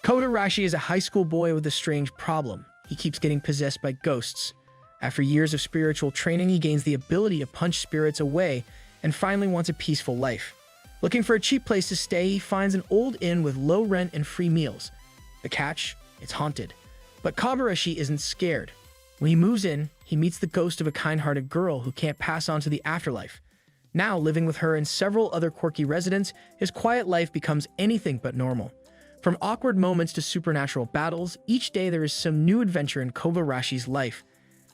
Kodarashi is a high school boy with a strange problem. He keeps getting possessed by ghosts. After years of spiritual training, he gains the ability to punch spirits away and finally wants a peaceful life. Looking for a cheap place to stay, he finds an old inn with low rent and free meals. The catch? It's haunted. But Kodarashi isn't scared. When he moves in, he meets the ghost of a kind-hearted girl who can't pass on to the afterlife. Now, living with her and several other quirky residents, his quiet life becomes anything but normal. From awkward moments to supernatural battles, each day there is some new adventure in Kobarashi's life.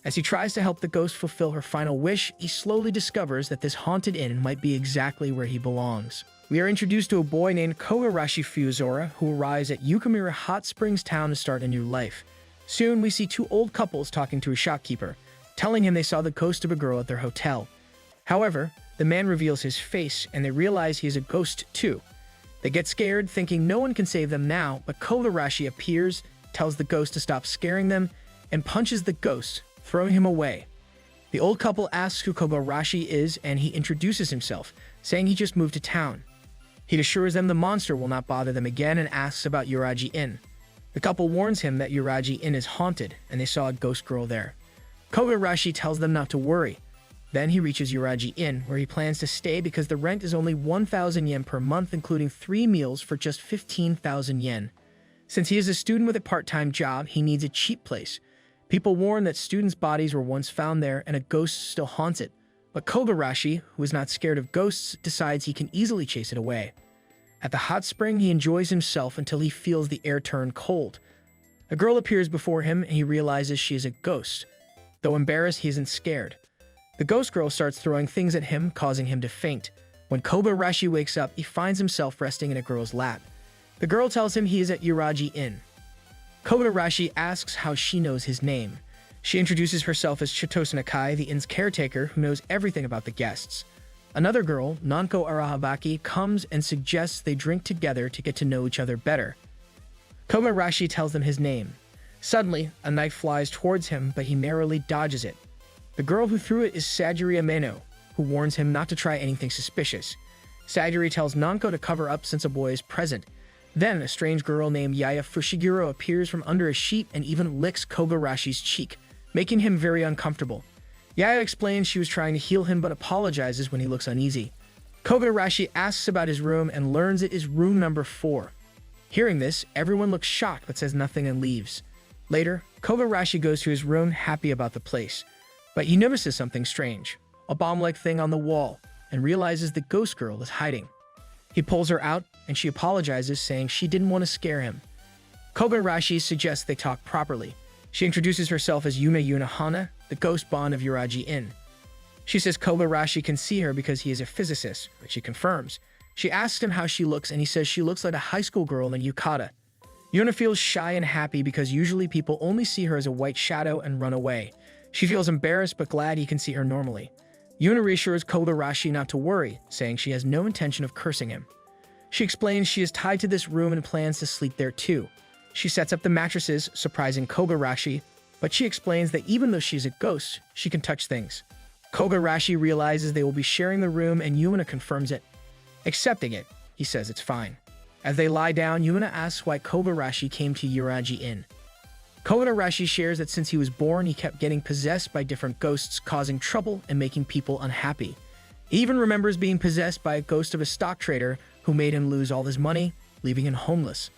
As he tries to help the ghost fulfill her final wish, he slowly discovers that this haunted inn might be exactly where he belongs. We are introduced to a boy named Kogarashi Fuzora, who arrives at Yukamura Hot Springs Town to start a new life. Soon, we see two old couples talking to a shopkeeper, telling him they saw the ghost of a girl at their hotel. However, the man reveals his face, and they realize he is a ghost too. They get scared, thinking no one can save them now, but Kogarashi appears, tells the ghost to stop scaring them, and punches the ghost, throwing him away. The old couple asks who Kogarashi is, and he introduces himself, saying he just moved to town. He assures them the monster will not bother them again and asks about Uraji Inn. The couple warns him that Uraji Inn is haunted, and they saw a ghost girl there. Kogarashi tells them not to worry. Then he reaches Uraji Inn, where he plans to stay because the rent is only 1,000 yen per month, including 3 meals for just 15,000 yen. Since he is a student with a part-time job, he needs a cheap place. People warn that students' bodies were once found there and a ghost still haunts it. But Kogarashi, who is not scared of ghosts, decides he can easily chase it away. At the hot spring, he enjoys himself until he feels the air turn cold. A girl appears before him and he realizes she is a ghost. Though embarrassed, he isn't scared. The ghost girl starts throwing things at him, causing him to faint. When Kogarashi wakes up, he finds himself resting in a girl's lap. The girl tells him he is at Uraji Inn. Kogarashi asks how she knows his name. She introduces herself as Chitose Nakai, the inn's caretaker who knows everything about the guests. Another girl, Nanko Arahabaki, comes and suggests they drink together to get to know each other better. Kogarashi tells them his name. Suddenly, a knife flies towards him, but he narrowly dodges it. The girl who threw it is Sajiri Ameno, who warns him not to try anything suspicious. Sajiri tells Nanko to cover up since a boy is present. Then, a strange girl named Yaya Fushiguro appears from under a sheet and even licks Kogarashi's cheek, making him very uncomfortable. Yaya explains she was trying to heal him but apologizes when he looks uneasy. Kogarashi asks about his room and learns it is room number 4. Hearing this, everyone looks shocked but says nothing and leaves. Later, Kogarashi goes to his room happy about the place. But he notices something strange, a bomb-like thing on the wall, and realizes the ghost girl is hiding. He pulls her out, and she apologizes, saying she didn't want to scare him. Kogarashi suggests they talk properly. She introduces herself as Yuna Hana, the ghost bond of Uraji Inn. She says Kogarashi can see her because he is a physicist, which he confirms. She asks him how she looks, and he says she looks like a high school girl in yukata. Yuna feels shy and happy because usually people only see her as a white shadow and run away. She feels embarrassed but glad he can see her normally. Yuna reassures Kogarashi not to worry, saying she has no intention of cursing him. She explains she is tied to this room and plans to sleep there too. She sets up the mattresses, surprising Kogarashi, but she explains that even though she is a ghost, she can touch things. Kogarashi realizes they will be sharing the room and Yuna confirms it. Accepting it, he says it's fine. As they lie down, Yuna asks why Kogarashi came to Uraji Inn. Kogarashi shares that since he was born, he kept getting possessed by different ghosts, causing trouble and making people unhappy. He even remembers being possessed by a ghost of a stock trader who made him lose all his money, leaving him homeless.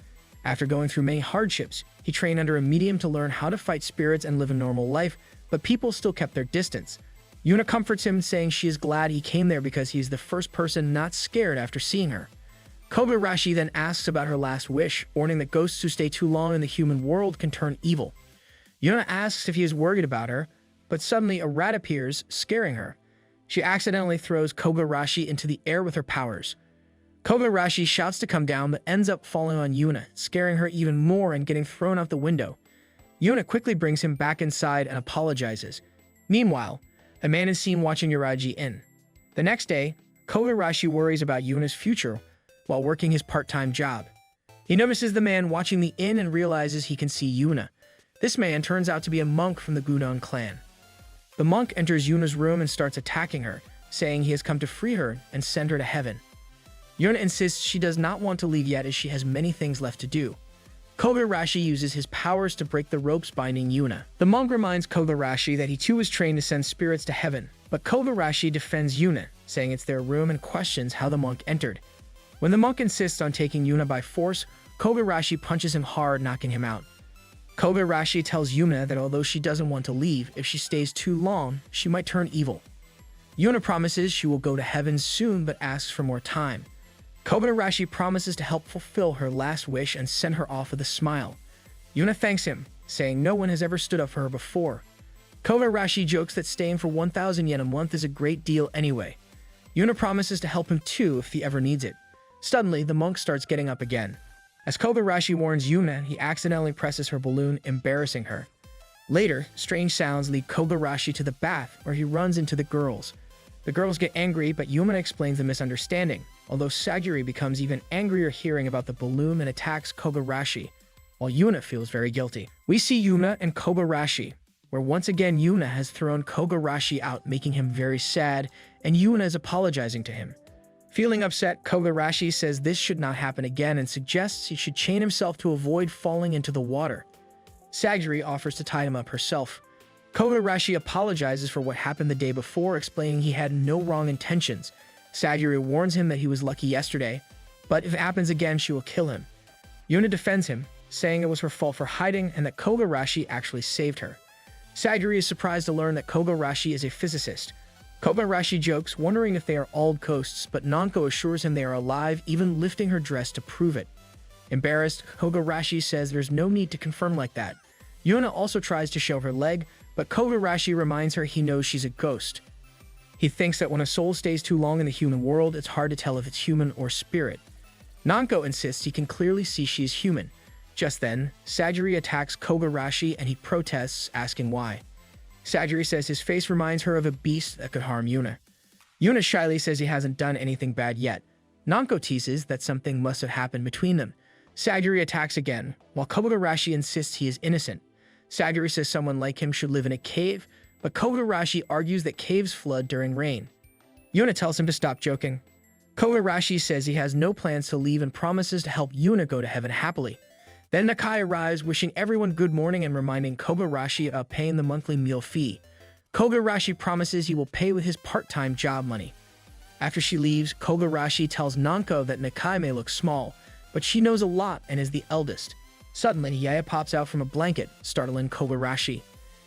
After going through many hardships, he trained under a medium to learn how to fight spirits and live a normal life, but people still kept their distance. Yuna comforts him, saying she is glad he came there because he is the first person not scared after seeing her. Kogarashi then asks about her last wish, warning that ghosts who stay too long in the human world can turn evil. Yuna asks if he is worried about her, but suddenly a rat appears, scaring her. She accidentally throws Kogarashi into the air with her powers. Kogarashi shouts to come down but ends up falling on Yuna, scaring her even more and getting thrown out the window. Yuna quickly brings him back inside and apologizes. Meanwhile, a man is seen watching Uraji Inn. The next day, Kogarashi worries about Yuna's future while working his part-time job. He notices the man watching the inn and realizes he can see Yuna. This man turns out to be a monk from the Gudon clan. The monk enters Yuna's room and starts attacking her, saying he has come to free her and send her to heaven. Yuna insists she does not want to leave yet as she has many things left to do. Kogarashi uses his powers to break the ropes binding Yuna. The monk reminds Kogarashi that he too was trained to send spirits to heaven, but Kogarashi defends Yuna, saying it's their room and questions how the monk entered. When the monk insists on taking Yuna by force, Kogarashi punches him hard, knocking him out. Kogarashi tells Yuna that although she doesn't want to leave, if she stays too long, she might turn evil. Yuna promises she will go to heaven soon but asks for more time. Kogarashi promises to help fulfill her last wish and send her off with a smile. Yuna thanks him, saying no one has ever stood up for her before. Kogarashi jokes that staying for 1,000 yen a month is a great deal anyway. Yuna promises to help him too if he ever needs it. Suddenly, the monk starts getting up again. As Kogarashi warns Yuna, he accidentally presses her balloon, embarrassing her. Later, strange sounds lead Kogarashi to the bath, where he runs into the girls. The girls get angry, but Yuna explains the misunderstanding, although Sagiri becomes even angrier hearing about the balloon and attacks Kogarashi, while Yuna feels very guilty. We see Yuna and Kogarashi, where once again Yuna has thrown Kogarashi out, making him very sad, and Yuna is apologizing to him. Feeling upset, Kogarashi says this should not happen again and suggests he should chain himself to avoid falling into the water. Sagiri offers to tie him up herself. Kogarashi apologizes for what happened the day before, explaining he had no wrong intentions. Sagiri warns him that he was lucky yesterday, but if it happens again, she will kill him. Yuna defends him, saying it was her fault for hiding and that Kogarashi actually saved her. Sagiri is surprised to learn that Kogarashi is a physicist. Kogarashi jokes, wondering if they are all ghosts, but Nanko assures him they are alive, even lifting her dress to prove it. Embarrassed, Kogarashi says there's no need to confirm like that. Yuna also tries to show her leg, but Kogarashi reminds her he knows she's a ghost. He thinks that when a soul stays too long in the human world, it's hard to tell if it's human or spirit. Nanko insists he can clearly see she's human. Just then, Sagiri attacks Kogarashi and he protests, asking why. Sagiri says his face reminds her of a beast that could harm Yuna. Yuna shyly says he hasn't done anything bad yet. Nanko teases that something must have happened between them. Sagiri attacks again, while Kogarashi insists he is innocent. Sagiri says someone like him should live in a cave, but Kogarashi argues that caves flood during rain. Yuna tells him to stop joking. Kogarashi says he has no plans to leave and promises to help Yuna go to heaven happily. Then Nakai arrives, wishing everyone good morning and reminding Kogarashi of paying the monthly meal fee. Kogarashi promises he will pay with his part-time job money. After she leaves, Kogarashi tells Nanko that Nakai may look small, but she knows a lot and is the eldest. Suddenly, Yaya pops out from a blanket, startling Kogarashi.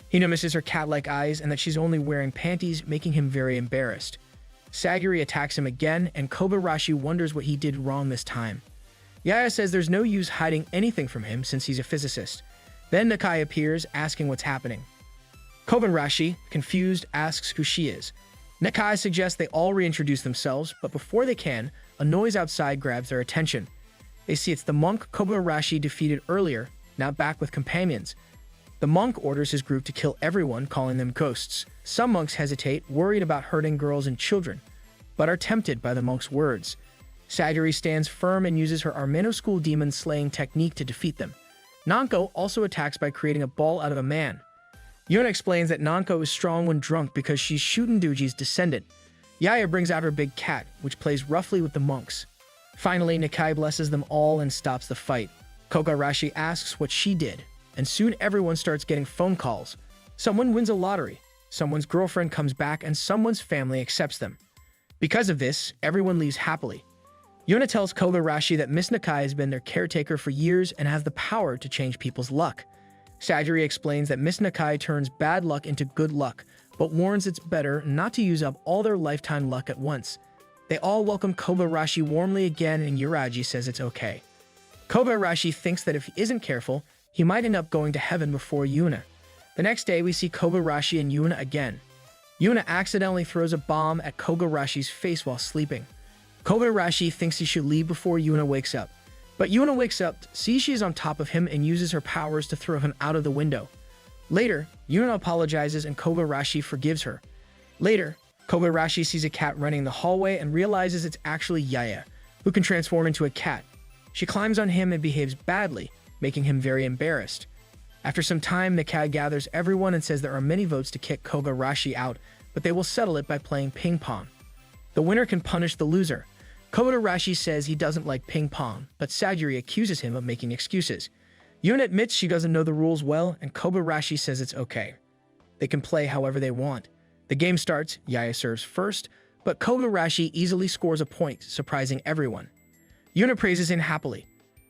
He notices her cat-like eyes and that she's only wearing panties, making him very embarrassed. Sagiri attacks him again, and Kogarashi wonders what he did wrong this time. Yaya says there's no use hiding anything from him since he's a physicist. Then Nakai appears, asking what's happening. Kogarashi, confused, asks who she is. Nakai suggests they all reintroduce themselves, but before they can, a noise outside grabs their attention. They see it's the monk Kogarashi defeated earlier, now back with companions. The monk orders his group to kill everyone, calling them ghosts. Some monks hesitate, worried about hurting girls and children, but are tempted by the monk's words. Sagiri stands firm and uses her Armeno school demon slaying technique to defeat them. Nanko also attacks by creating a ball out of a man. Yuna explains that Nanko is strong when drunk because she's Shutenduji's descendant. Yaya brings out her big cat, which plays roughly with the monks. Finally, Nakai blesses them all and stops the fight. Kogarashi asks what she did, and soon everyone starts getting phone calls. Someone wins a lottery, someone's girlfriend comes back, and someone's family accepts them. Because of this, everyone leaves happily. Yuna tells Kogarashi that Miss Nakai has been their caretaker for years and has the power to change people's luck. Sagiri explains that Miss Nakai turns bad luck into good luck, but warns it's better not to use up all their lifetime luck at once. They all welcome Kogarashi warmly again, and Uraji says it's okay. Kogarashi thinks that if he isn't careful, he might end up going to heaven before Yuna. The next day, we see Kogarashi and Yuna again. Yuna accidentally throws a bomb at Kogarashi's face while sleeping. Kogarashi thinks he should leave before Yuna wakes up. But Yuna wakes up, sees she is on top of him, and uses her powers to throw him out of the window. Later, Yuna apologizes and Kogarashi forgives her. Later, Kogarashi sees a cat running the hallway and realizes it's actually Yaya, who can transform into a cat. She climbs on him and behaves badly, making him very embarrassed. After some time, Nakai gathers everyone and says there are many votes to kick Kogarashi out, but they will settle it by playing ping-pong. The winner can punish the loser. Kogarashi says he doesn't like ping-pong, but Sagiri accuses him of making excuses. Yuna admits she doesn't know the rules well, and Kogarashi says it's okay. They can play however they want. The game starts, Yaya serves first, but Kogarashi easily scores a point, surprising everyone. Yuna praises him happily.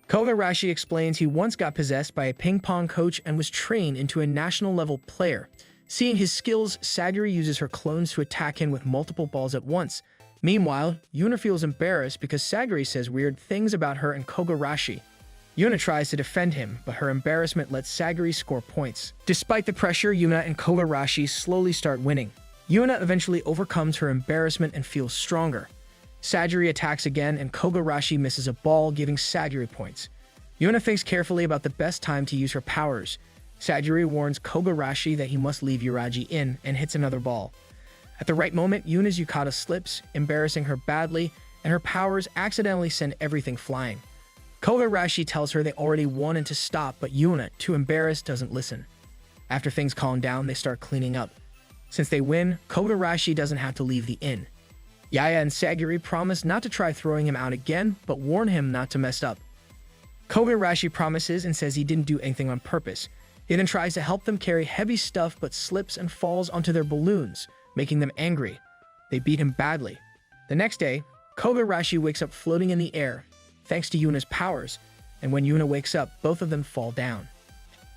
Kogarashi explains he once got possessed by a ping-pong coach and was trained into a national-level player. Seeing his skills, Sagiri uses her clones to attack him with multiple balls at once. Meanwhile, Yuna feels embarrassed because Sagiri says weird things about her and Kogarashi. Yuna tries to defend him, but her embarrassment lets Sagiri score points. Despite the pressure, Yuna and Kogarashi slowly start winning. Yuna eventually overcomes her embarrassment and feels stronger. Sagiri attacks again, and Kogarashi misses a ball, giving Sagiri points. Yuna thinks carefully about the best time to use her powers. Sagiri warns Kogarashi that he must leave Uraji Inn and hits another ball. At the right moment, Yuna's yukata slips, embarrassing her badly, and her powers accidentally send everything flying. Kogarashi tells her they already wanted to stop, but Yuna, too embarrassed, doesn't listen. After things calm down, they start cleaning up. Since they win, Kogarashi doesn't have to leave the inn. Yaya and Sagiri promise not to try throwing him out again, but warn him not to mess up. Kogarashi promises and says he didn't do anything on purpose. He then tries to help them carry heavy stuff but slips and falls onto their balloons, making them angry. They beat him badly. The next day, Kogarashi wakes up floating in the air, thanks to Yuna's powers, and when Yuna wakes up, both of them fall down.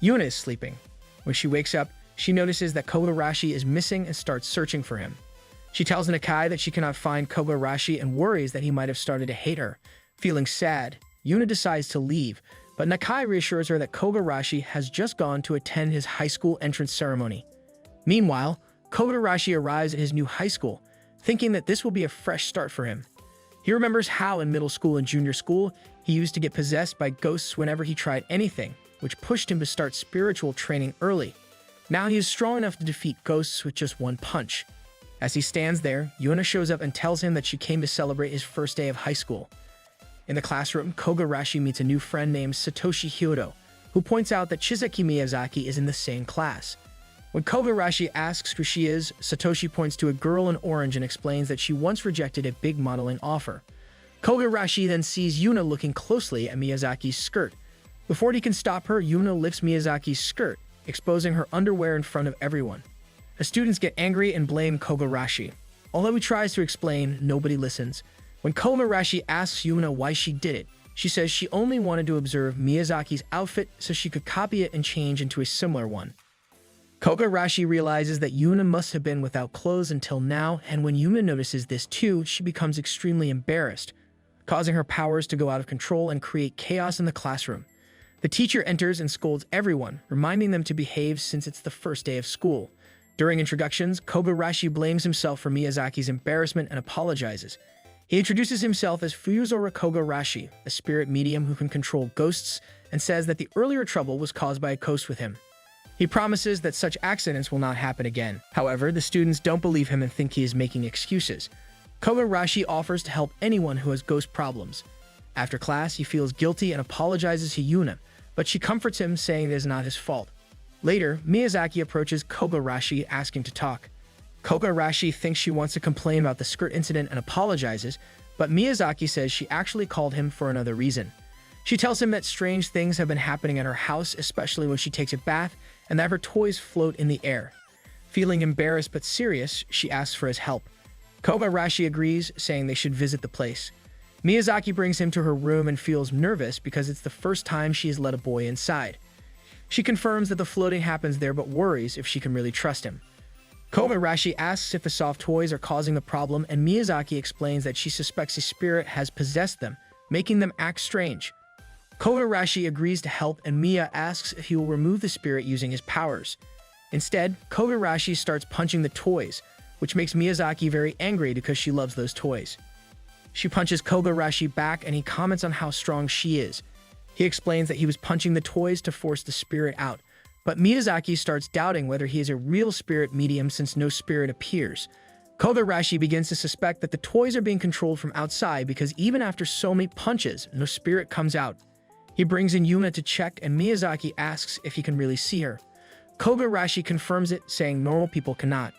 Yuna is sleeping. When she wakes up, she notices that Kogarashi is missing and starts searching for him. She tells Nakai that she cannot find Kogarashi and worries that he might have started to hate her. Feeling sad, Yuna decides to leave, but Nakai reassures her that Kogarashi has just gone to attend his high school entrance ceremony. Meanwhile, Kogarashi arrives at his new high school, thinking that this will be a fresh start for him. He remembers how in middle school and junior school, he used to get possessed by ghosts whenever he tried anything, which pushed him to start spiritual training early. Now he is strong enough to defeat ghosts with just one punch. As he stands there, Yuna shows up and tells him that she came to celebrate his first day of high school. In the classroom, Kogarashi meets a new friend named Satoshi Hyodo, who points out that Chiseki Miyazaki is in the same class. When Kogarashi asks who she is, Satoshi points to a girl in orange and explains that she once rejected a big modeling offer. Kogarashi then sees Yuna looking closely at Miyazaki's skirt. Before he can stop her, Yuna lifts Miyazaki's skirt, exposing her underwear in front of everyone. The students get angry and blame Kogarashi. Although he tries to explain, nobody listens. When Kogarashi asks Yuna why she did it, she says she only wanted to observe Miyazaki's outfit so she could copy it and change into a similar one. Kogarashi realizes that Yuna must have been without clothes until now, and when Yuna notices this too, she becomes extremely embarrassed, causing her powers to go out of control and create chaos in the classroom. The teacher enters and scolds everyone, reminding them to behave since it's the first day of school. During introductions, Kogarashi blames himself for Miyazaki's embarrassment and apologizes. He introduces himself as Fuyuzora Kogarashi, a spirit medium who can control ghosts, and says that the earlier trouble was caused by a ghost with him. He promises that such accidents will not happen again. However, the students don't believe him and think he is making excuses. Kogarashi offers to help anyone who has ghost problems. After class, he feels guilty and apologizes to Yuna, but she comforts him, saying it is not his fault. Later, Miyazaki approaches Kogarashi asking to talk. Kogarashi thinks she wants to complain about the skirt incident and apologizes, but Miyazaki says she actually called him for another reason. She tells him that strange things have been happening at her house, especially when she takes a bath, and that her toys float in the air. Feeling embarrassed but serious, she asks for his help. Kogarashi agrees, saying they should visit the place. Miyazaki brings him to her room and feels nervous because it's the first time she has let a boy inside. She confirms that the floating happens there but worries if she can really trust him. Kogarashi asks if the soft toys are causing the problem, and Miyazaki explains that she suspects a spirit has possessed them, making them act strange. Kogarashi agrees to help, and Miya asks if he will remove the spirit using his powers. Instead, Kogarashi starts punching the toys, which makes Miyazaki very angry because she loves those toys. She punches Kogarashi back, and he comments on how strong she is. He explains that he was punching the toys to force the spirit out, but Miyazaki starts doubting whether he is a real spirit medium since no spirit appears. Kogarashi begins to suspect that the toys are being controlled from outside because even after so many punches, no spirit comes out. He brings in Yuna to check, and Miyazaki asks if he can really see her. Kogarashi confirms it, saying normal people cannot.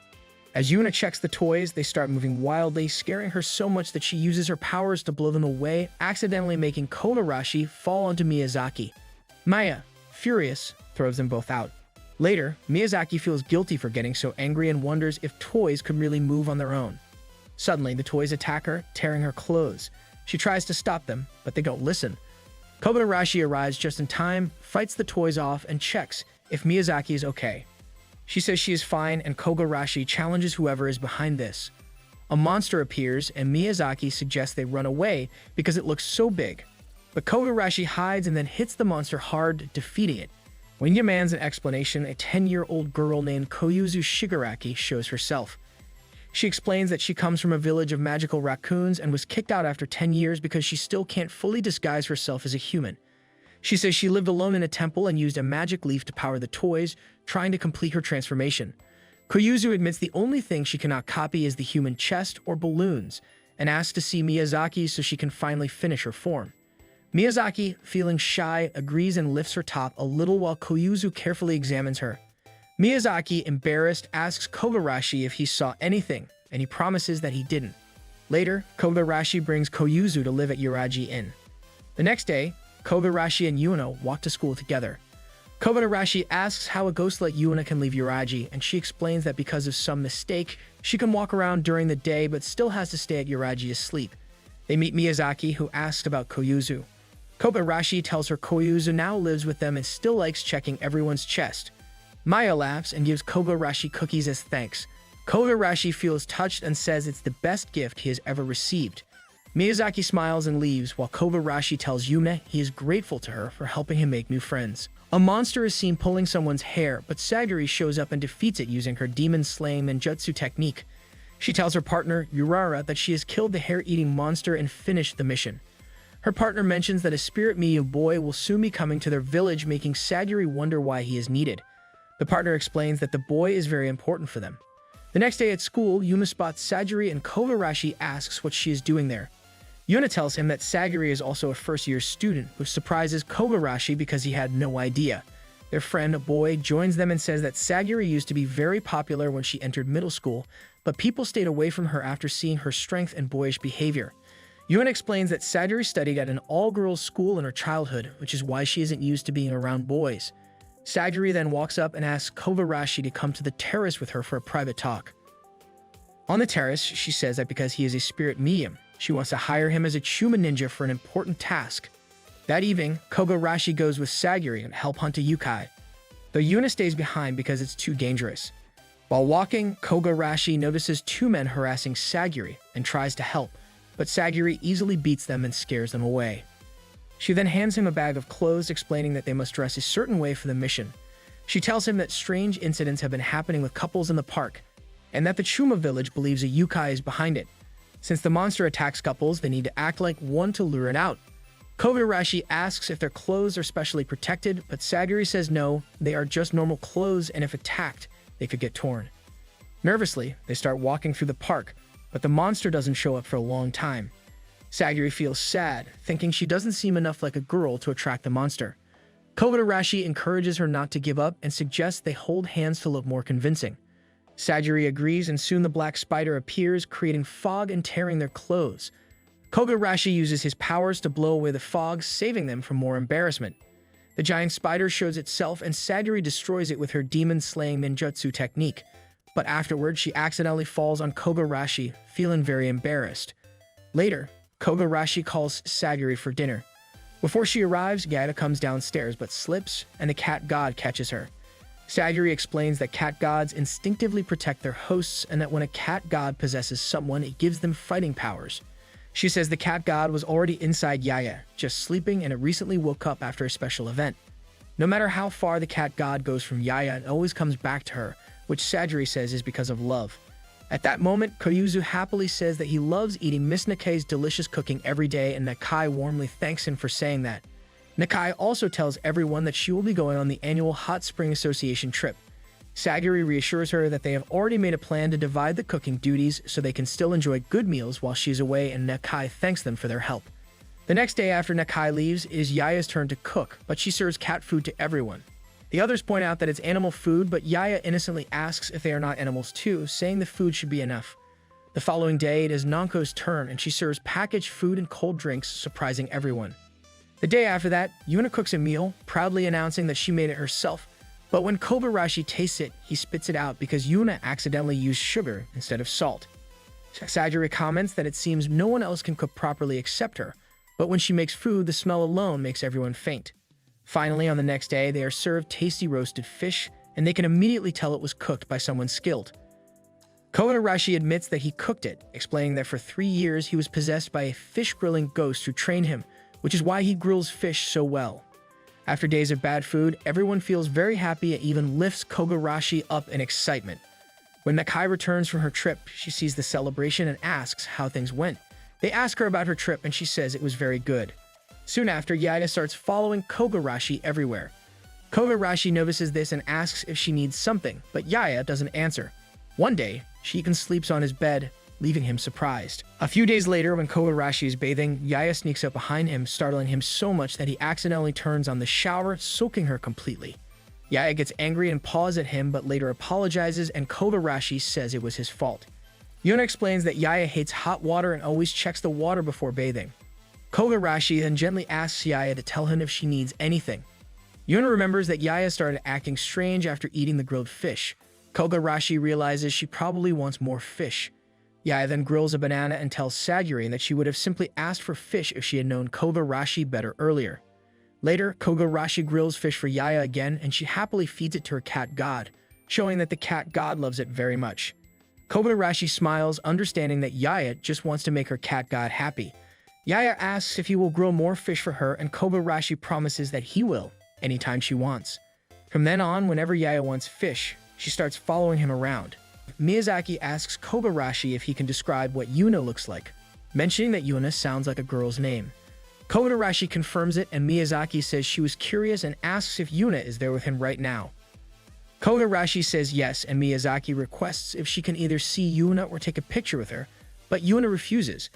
As Yuna checks the toys, they start moving wildly, scaring her so much that she uses her powers to blow them away, accidentally making Kogarashi fall onto Miyazaki. Maya, furious, throws them both out. Later, Miyazaki feels guilty for getting so angry and wonders if toys could really move on their own. Suddenly, the toys attack her, tearing her clothes. She tries to stop them, but they don't listen. Kogarashi arrives just in time, fights the toys off, and checks if Miyazaki is okay. She says she is fine, and Kogarashi challenges whoever is behind this. A monster appears, and Miyazaki suggests they run away because it looks so big. But Kogarashi hides and then hits the monster hard, defeating it. When he demands an explanation, a 10-year-old girl named Koyuzu Shigaraki shows herself. She explains that she comes from a village of magical raccoons and was kicked out after 10 years because she still can't fully disguise herself as a human. She says she lived alone in a temple and used a magic leaf to power the toys, trying to complete her transformation. Koyuzu admits the only thing she cannot copy is the human chest or balloons, and asks to see Miyazaki so she can finally finish her form. Miyazaki, feeling shy, agrees and lifts her top a little while Koyuzu carefully examines her. Miyazaki, embarrassed, asks Kogarashi if he saw anything, and he promises that he didn't. Later, Kogarashi brings Koyuzu to live at Uraji Inn. The next day, Kogarashi and Yuna walk to school together. Kogarashi asks how a ghost like Yuna can leave Uraji, and she explains that because of some mistake, she can walk around during the day but still has to stay at Uraji asleep. They meet Miyazaki, who asks about Koyuzu. Kogarashi tells her Koyuzu now lives with them and still likes checking everyone's chest. Maya laughs and gives Kogarashi cookies as thanks. Kogarashi feels touched and says it's the best gift he has ever received. Miyazaki smiles and leaves, while Kogarashi tells Yuna he is grateful to her for helping him make new friends. A monster is seen pulling someone's hair, but Sagiri shows up and defeats it using her demon-slaying ninjutsu technique. She tells her partner, Urara, that she has killed the hair-eating monster and finished the mission. Her partner mentions that a spirit medium boy will soon be coming to their village, making Sagiri wonder why he is needed. The partner explains that the boy is very important for them. The next day at school, Yuna spots Sagiri and Kogarashi asks what she is doing there. Yuna tells him that Sagiri is also a first-year student, which surprises Kogarashi because he had no idea. Their friend, a boy, joins them and says that Sagiri used to be very popular when she entered middle school, but people stayed away from her after seeing her strength and boyish behavior. Yuna explains that Sagiri studied at an all-girls school in her childhood, which is why she isn't used to being around boys. Sagiri then walks up and asks Kogarashi to come to the terrace with her for a private talk. On the terrace, she says that because he is a spirit medium, she wants to hire him as a Chuma ninja for an important task. That evening, Kogarashi goes with Sagiri and help hunt a yokai, though Yuna stays behind because it's too dangerous. While walking, Kogarashi notices two men harassing Sagiri and tries to help, but Sagiri easily beats them and scares them away. She then hands him a bag of clothes, explaining that they must dress a certain way for the mission. She tells him that strange incidents have been happening with couples in the park, and that the Chuma village believes a yokai is behind it. Since the monster attacks couples, they need to act like one to lure it out. Kogarashi asks if their clothes are specially protected, but Sagiri says no, they are just normal clothes, and if attacked, they could get torn. Nervously, they start walking through the park, but the monster doesn't show up for a long time. Sagiri feels sad, thinking she doesn't seem enough like a girl to attract the monster. Kogarashi encourages her not to give up and suggests they hold hands to look more convincing. Sagiri agrees, and soon the black spider appears, creating fog and tearing their clothes. Kogarashi uses his powers to blow away the fog, saving them from more embarrassment. The giant spider shows itself, and Sagiri destroys it with her demon-slaying ninjutsu technique. But afterwards, she accidentally falls on Kogarashi, feeling very embarrassed. Later, Kogarashi calls Sagiri for dinner. Before she arrives, Yaya comes downstairs but slips, and the cat god catches her. Sagiri explains that cat gods instinctively protect their hosts and that when a cat god possesses someone, it gives them fighting powers. She says the cat god was already inside Yaya, just sleeping, and it recently woke up after a special event. No matter how far the cat god goes from Yaya, it always comes back to her, which Sagiri says is because of love. At that moment, Koyuzu happily says that he loves eating Miss Nakai's delicious cooking every day, and Nakai warmly thanks him for saying that. Nakai also tells everyone that she will be going on the annual Hot Spring Association trip. Sagiri reassures her that they have already made a plan to divide the cooking duties so they can still enjoy good meals while she's away, and Nakai thanks them for their help. The next day after Nakai leaves, it is Yaya's turn to cook, but she serves cat food to everyone. The others point out that it's animal food, but Yaya innocently asks if they are not animals too, saying the food should be enough. The following day, it is Nanko's turn, and she serves packaged food and cold drinks, surprising everyone. The day after that, Yuna cooks a meal, proudly announcing that she made it herself. But when Kobayashi tastes it, he spits it out because Yuna accidentally used sugar instead of salt. Sajiri comments that it seems no one else can cook properly except her, but when she makes food, the smell alone makes everyone faint. Finally, on the next day, they are served tasty roasted fish, and they can immediately tell it was cooked by someone skilled. Kobayashi admits that he cooked it, explaining that for 3 years he was possessed by a fish-grilling ghost who trained him, which is why he grills fish so well. After days of bad food, everyone feels very happy and even lifts Kobayashi up in excitement. When Nakai returns from her trip, she sees the celebration and asks how things went. They ask her about her trip and she says it was very good. Soon after, Yaya starts following Kobayashi everywhere. Kobayashi notices this and asks if she needs something, but Yaya doesn't answer. One day, she even sleeps on his bed, leaving him surprised. A few days later, when Kobayashi is bathing, Yaya sneaks up behind him, startling him so much that he accidentally turns on the shower, soaking her completely. Yaya gets angry and paws at him, but later apologizes, and Kobayashi says it was his fault. Yuna explains that Yaya hates hot water and always checks the water before bathing. Kobayashi then gently asks Yaya to tell him if she needs anything. Yuna remembers that Yaya started acting strange after eating the grilled fish. Kobayashi realizes she probably wants more fish. Yaya then grills a banana and tells Sajiri that she would have simply asked for fish if she had known Kobayashi better earlier. Later, Kobayashi grills fish for Yaya again, and she happily feeds it to her cat god, showing that the cat god loves it very much. Kobayashi smiles, understanding that Yaya just wants to make her cat god happy. Yaya asks if he will grill more fish for her, and Kobayashi promises that he will, anytime she wants. From then on, whenever Yaya wants fish, she starts following him around. Miyazaki asks Kobayashi if he can describe what Yuna looks like, mentioning that Yuna sounds like a girl's name. Kobayashi confirms it, and Miyazaki says she was curious and asks if Yuna is there with him right now. Kobayashi says yes, and Miyazaki requests if she can either see Yuna or take a picture with her, but Yuna refuses.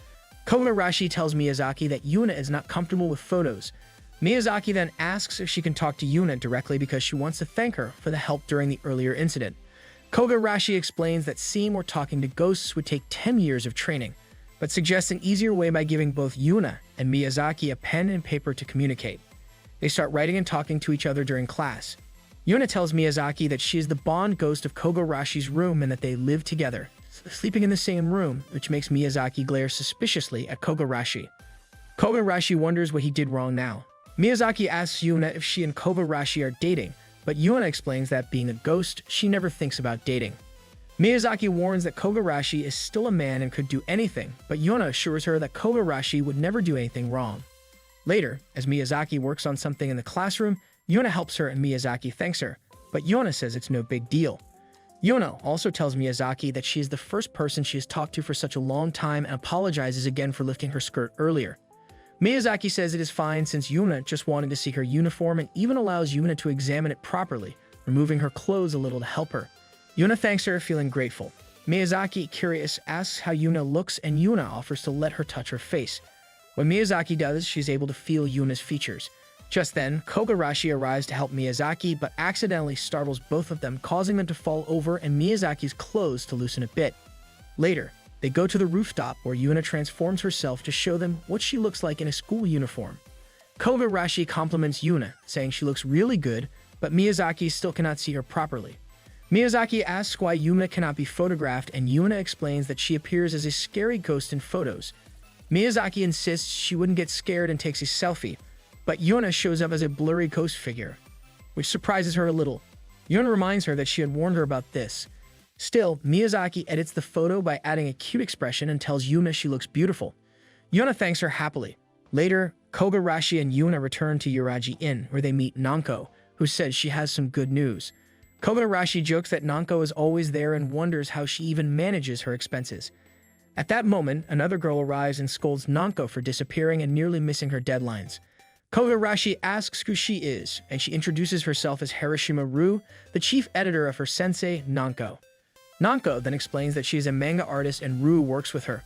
Kobayashi tells Miyazaki that Yuna is not comfortable with photos. Miyazaki then asks if she can talk to Yuna directly because she wants to thank her for the help during the earlier incident. Kobayashi explains that seeing or talking to ghosts would take 10 years of training, but suggests an easier way by giving both Yuna and Miyazaki a pen and paper to communicate. They start writing and talking to each other during class. Yuna tells Miyazaki that she is the Bond ghost of Kobayashi's room and that they live together, sleeping in the same room, which makes Miyazaki glare suspiciously at Kobayashi. Kobayashi wonders what he did wrong now. Miyazaki asks Yuna if she and Kobayashi are dating, but Yuna explains that being a ghost, she never thinks about dating. Miyazaki warns that Kobayashi is still a man and could do anything, but Yuna assures her that Kobayashi would never do anything wrong. Later, as Miyazaki works on something in the classroom, Yuna helps her and Miyazaki thanks her, but Yuna says it's no big deal. Yuna also tells Miyazaki that she is the first person she has talked to for such a long time and apologizes again for lifting her skirt earlier. Miyazaki says it is fine since Yuna just wanted to see her uniform and even allows Yuna to examine it properly, removing her clothes a little to help her. Yuna thanks her, feeling grateful. Miyazaki, curious, asks how Yuna looks and Yuna offers to let her touch her face. When Miyazaki does, she's able to feel Yuna's features. Just then, Kobayashi arrives to help Miyazaki but accidentally startles both of them, causing them to fall over and Miyazaki's clothes to loosen a bit. Later, they go to the rooftop where Yuna transforms herself to show them what she looks like in a school uniform. Kobayashi compliments Yuna, saying she looks really good, but Miyazaki still cannot see her properly. Miyazaki asks why Yuna cannot be photographed, and Yuna explains that she appears as a scary ghost in photos. Miyazaki insists she wouldn't get scared and takes a selfie, but Yuna shows up as a blurry ghost figure, which surprises her a little. Yuna reminds her that she had warned her about this. Still, Miyazaki edits the photo by adding a cute expression and tells Yuna she looks beautiful. Yuna thanks her happily. Later, Kobayashi and Yuna return to Uraji Inn, where they meet Nanko, who says she has some good news. Kobayashi jokes that Nanko is always there and wonders how she even manages her expenses. At that moment, another girl arrives and scolds Nanko for disappearing and nearly missing her deadlines. Kobayashi asks who she is, and she introduces herself as Hiroshima Ru, the chief editor of her sensei, Nanko. Nanko then explains that she is a manga artist and Ru works with her.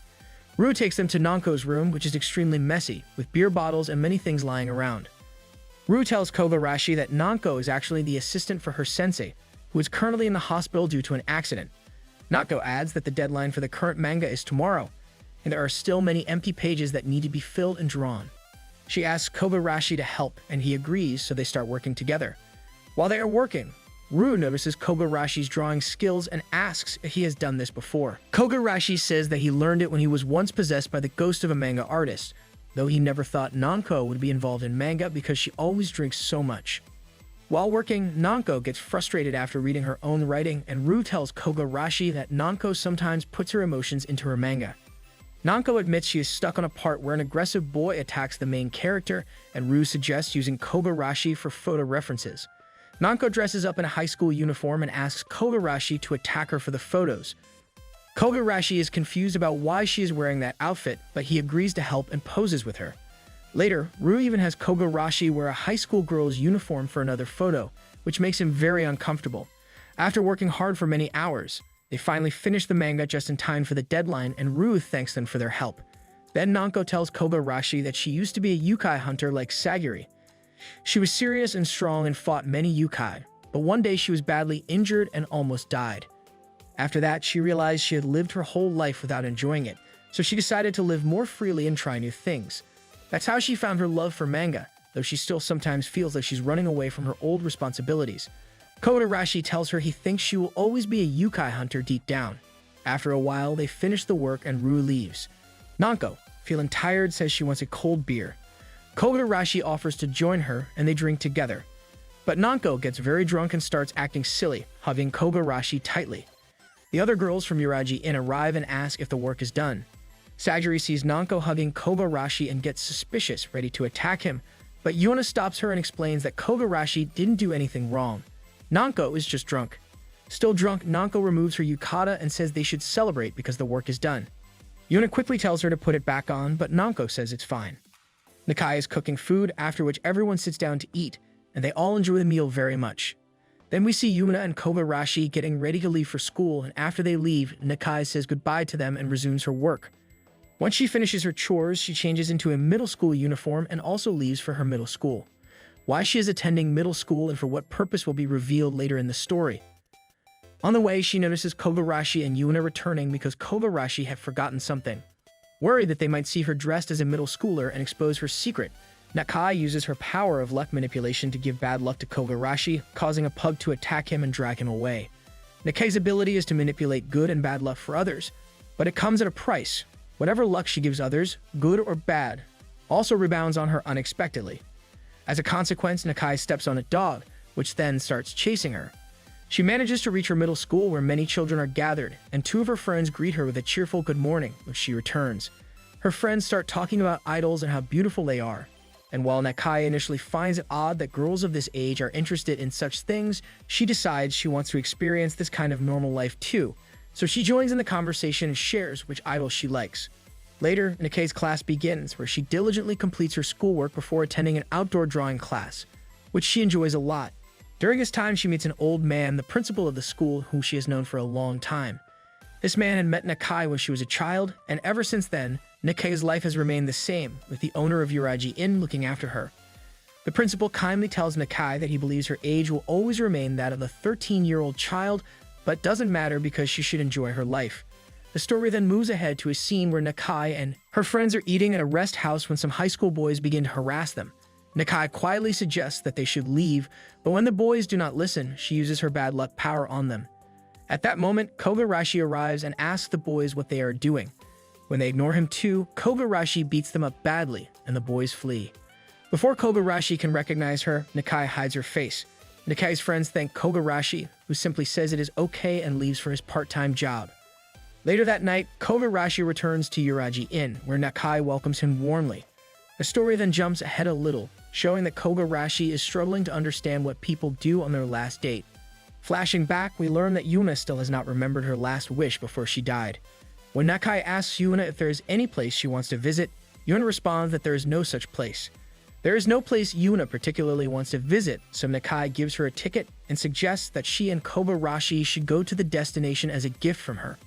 Ru takes them to Nanko's room, which is extremely messy, with beer bottles and many things lying around. Ru tells Kobayashi that Nanko is actually the assistant for her sensei, who is currently in the hospital due to an accident. Nanko adds that the deadline for the current manga is tomorrow, and there are still many empty pages that need to be filled and drawn. She asks Kogarashi to help, and he agrees, so they start working together. While they are working, Ryu notices Kogarashi's drawing skills and asks if he has done this before. Kogarashi says that he learned it when he was once possessed by the ghost of a manga artist, though he never thought Nanko would be involved in manga because she always drinks so much. While working, Nanko gets frustrated after reading her own writing, and Ryu tells Kogarashi that Nanko sometimes puts her emotions into her manga. Nanko admits she is stuck on a part where an aggressive boy attacks the main character, and Ryu suggests using Kogarashi for photo references. Nanko dresses up in a high school uniform and asks Kogarashi to attack her for the photos. Kogarashi is confused about why she is wearing that outfit, but he agrees to help and poses with her. Later, Ryu even has Kogarashi wear a high school girl's uniform for another photo, which makes him very uncomfortable. After working hard for many hours, they finally finish the manga just in time for the deadline, and Ryu thanks them for their help. Then Nanko tells Kogarashi that she used to be a yukai hunter like Sagiri. She was serious and strong and fought many yukai, but one day she was badly injured and almost died. After that, she realized she had lived her whole life without enjoying it, so she decided to live more freely and try new things. That's how she found her love for manga, though she still sometimes feels like she's running away from her old responsibilities. Kogarashi tells her he thinks she will always be a yukai hunter deep down. After a while, they finish the work and Ryu leaves. Nanko, feeling tired, says she wants a cold beer. Kogarashi offers to join her, and they drink together. But Nanko gets very drunk and starts acting silly, hugging Kogarashi tightly. The other girls from Uraji Inn arrive and ask if the work is done. Sagiri sees Nanko hugging Kogarashi and gets suspicious, ready to attack him, but Yuna stops her and explains that Kogarashi didn't do anything wrong. Nanko is just drunk. Still drunk, Nanko removes her yukata and says they should celebrate because the work is done. Yuna quickly tells her to put it back on, but Nanko says it's fine. Nakai is cooking food, after which everyone sits down to eat, and they all enjoy the meal very much. Then we see Yuna and Kogarashi getting ready to leave for school, and after they leave, Nakai says goodbye to them and resumes her work. Once she finishes her chores, she changes into a middle school uniform and also leaves for her middle school. Why she is attending middle school and for what purpose will be revealed later in the story. On the way, she notices Kogarashi and Yuna returning because Kogarashi had forgotten something. Worried that they might see her dressed as a middle schooler and expose her secret, Nakai uses her power of luck manipulation to give bad luck to Kogarashi, causing a pug to attack him and drag him away. Nakai's ability is to manipulate good and bad luck for others, but it comes at a price. Whatever luck she gives others, good or bad, also rebounds on her unexpectedly. As a consequence, Nakai steps on a dog, which then starts chasing her. She manages to reach her middle school where many children are gathered, and two of her friends greet her with a cheerful good morning, which she returns. Her friends start talking about idols and how beautiful they are. And while Nakai initially finds it odd that girls of this age are interested in such things, she decides she wants to experience this kind of normal life too. So she joins in the conversation and shares which idol she likes. Later, Nakai's class begins, where she diligently completes her schoolwork before attending an outdoor drawing class, which she enjoys a lot. During this time, she meets an old man, the principal of the school, whom she has known for a long time. This man had met Nakai when she was a child, and ever since then, Nakai's life has remained the same, with the owner of Uraji Inn looking after her. The principal kindly tells Nakai that he believes her age will always remain that of a 13-year-old child, but doesn't matter because she should enjoy her life. The story then moves ahead to a scene where Nakai and her friends are eating at a rest house when some high school boys begin to harass them. Nakai quietly suggests that they should leave, but when the boys do not listen, she uses her bad luck power on them. At that moment, Kogarashi arrives and asks the boys what they are doing. When they ignore him too, Kogarashi beats them up badly, and the boys flee. Before Kogarashi can recognize her, Nakai hides her face. Nakai's friends thank Kogarashi, who simply says it is okay and leaves for his part-time job. Later that night, Kogarashi returns to Uraji Inn, where Nakai welcomes him warmly. The story then jumps ahead a little, showing that Kogarashi is struggling to understand what people do on their last date. Flashing back, we learn that Yuna still has not remembered her last wish before she died. When Nakai asks Yuna if there is any place she wants to visit, Yuna responds that there is no such place. There is no place Yuna particularly wants to visit, so Nakai gives her a ticket and suggests that she and Kogarashi should go to the destination as a gift from her.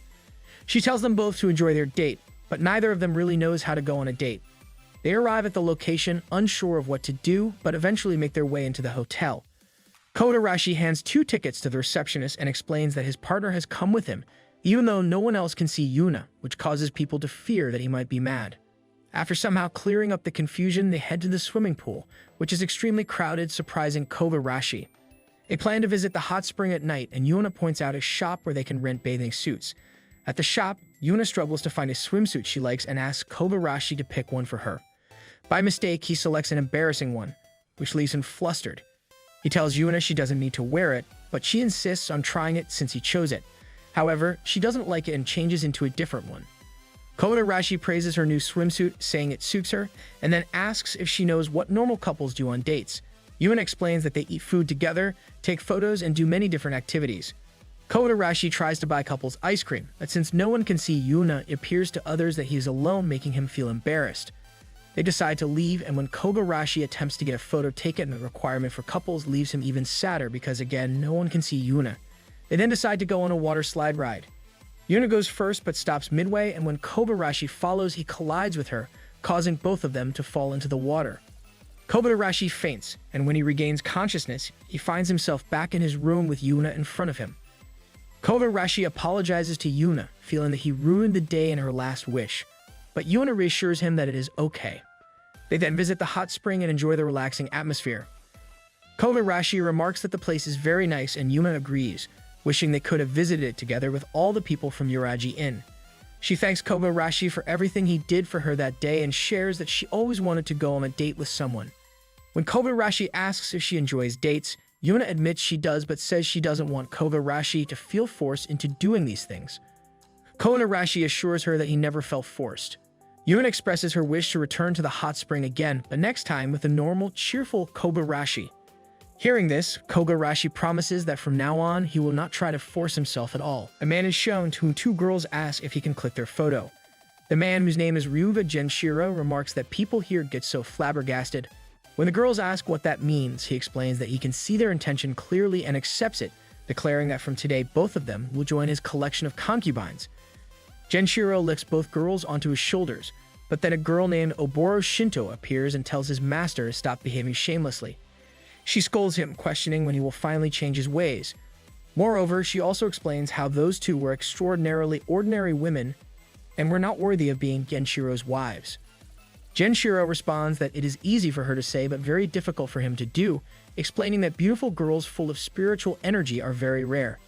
She tells them both to enjoy their date, but neither of them really knows how to go on a date. They arrive at the location, unsure of what to do, but eventually make their way into the hotel. Kogarashi hands 2 tickets to the receptionist and explains that his partner has come with him, even though no one else can see Yuna, which causes people to fear that he might be mad. After somehow clearing up the confusion, they head to the swimming pool, which is extremely crowded, surprising Kogarashi. They plan to visit the hot spring at night, and Yuna points out a shop where they can rent bathing suits. At the shop, Yuna struggles to find a swimsuit she likes and asks Kogarashi to pick one for her. By mistake, he selects an embarrassing one, which leaves him flustered. He tells Yuna she doesn't need to wear it, but she insists on trying it since he chose it. However, she doesn't like it and changes into a different one. Kogarashi praises her new swimsuit, saying it suits her, and then asks if she knows what normal couples do on dates. Yuna explains that they eat food together, take photos, and do many different activities. Kogarashi tries to buy couples ice cream, but since no one can see Yuna, it appears to others that he is alone, making him feel embarrassed. They decide to leave, and when Kogarashi attempts to get a photo taken, the requirement for couples leaves him even sadder because, again, no one can see Yuna. They then decide to go on a water slide ride. Yuna goes first but stops midway, and when Kogarashi follows, he collides with her, causing both of them to fall into the water. Kogarashi faints, and when he regains consciousness, he finds himself back in his room with Yuna in front of him. Kogarashi apologizes to Yuna, feeling that he ruined the day and her last wish, but Yuna reassures him that it is okay. They then visit the hot spring and enjoy the relaxing atmosphere. Kogarashi remarks that the place is very nice, and Yuna agrees, wishing they could have visited it together with all the people from Uraji Inn. She thanks Kogarashi for everything he did for her that day and shares that she always wanted to go on a date with someone. When Kogarashi asks if she enjoys dates, Yuna admits she does but says she doesn't want Kogarashi to feel forced into doing these things. Kogarashi assures her that he never felt forced. Yuna expresses her wish to return to the hot spring again, but next time with a normal, cheerful Kogarashi. Hearing this, Kogarashi promises that from now on, he will not try to force himself at all. A man is shown to whom two girls ask if he can click their photo. The man, whose name is Ryuga Genshiro, remarks that people here get so flabbergasted. When the girls ask what that means, he explains that he can see their intention clearly and accepts it, declaring that from today both of them will join his collection of concubines. Genshiro lifts both girls onto his shoulders, but then a girl named Oboro Shinto appears and tells his master to stop behaving shamelessly. She scolds him, questioning when he will finally change his ways. Moreover, she also explains how those two were extraordinarily ordinary women and were not worthy of being Genshiro's wives. Genshiro responds that it is easy for her to say but very difficult for him to do, explaining that beautiful girls full of spiritual energy are very rare.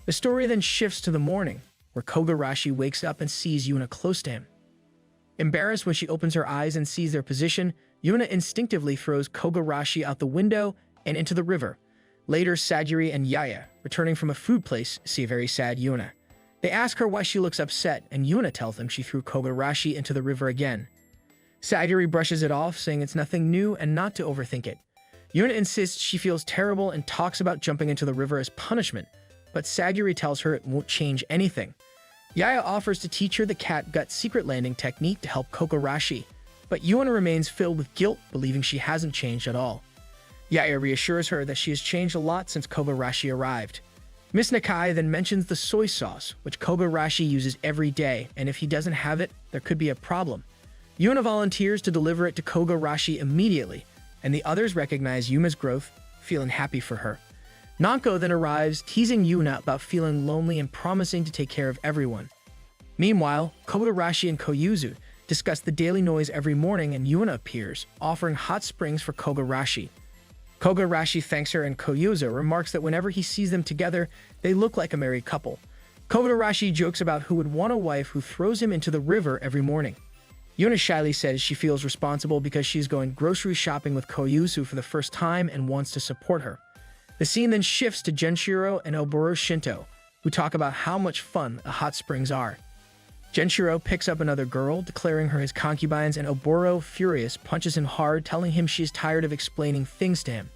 The story then shifts to the morning, where Kogarashi wakes up and sees Yuna close to him. Embarrassed when she opens her eyes and sees their position, Yuna instinctively throws Kogarashi out the window and into the river. Later, Sagiri and Yaya, returning from a food place, see a very sad Yuna. They ask her why she looks upset, and Yuna tells them she threw Kogarashi into the river again. Sagiri brushes it off, saying it's nothing new and not to overthink it. Yuna insists she feels terrible and talks about jumping into the river as punishment, but Sagiri tells her it won't change anything. Yaya offers to teach her the cat-gut secret landing technique to help Kogarashi, but Yuna remains filled with guilt, believing she hasn't changed at all. Yaya reassures her that she has changed a lot since Kogarashi arrived. Miss Nakai then mentions the soy sauce, which Kogarashi uses every day, and if he doesn't have it, there could be a problem. Yuna volunteers to deliver it to Kogarashi immediately, and the others recognize Yuna's growth, feeling happy for her. Nanko then arrives, teasing Yuna about feeling lonely and promising to take care of everyone. Meanwhile, Kogarashi and Koyuzu discuss the daily noise every morning, and Yuna appears, offering hot springs for Kogarashi. Kogarashi thanks her, and Koyuzu remarks that whenever he sees them together, they look like a married couple. Kogarashi jokes about who would want a wife who throws him into the river every morning. Yuna shyly says she feels responsible because she's going grocery shopping with Koyuzu for the first time and wants to support her. The scene then shifts to Genshiro and Oboro Shinto, who talk about how much fun the hot springs are. Genshiro picks up another girl, declaring her his concubines, and Oboro, furious, punches him hard, telling him she is tired of explaining things to him.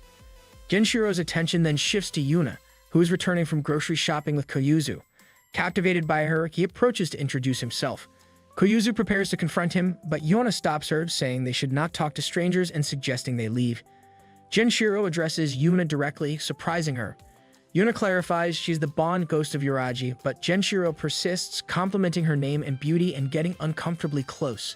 Genshiro's attention then shifts to Yuna, who is returning from grocery shopping with Koyuzu. Captivated by her, he approaches to introduce himself. Koyuzu prepares to confront him, but Yuna stops her, saying they should not talk to strangers and suggesting they leave. Genshiro addresses Yuna directly, surprising her. Yuna clarifies she's the Bond ghost of Uraji, but Genshiro persists, complimenting her name and beauty and getting uncomfortably close.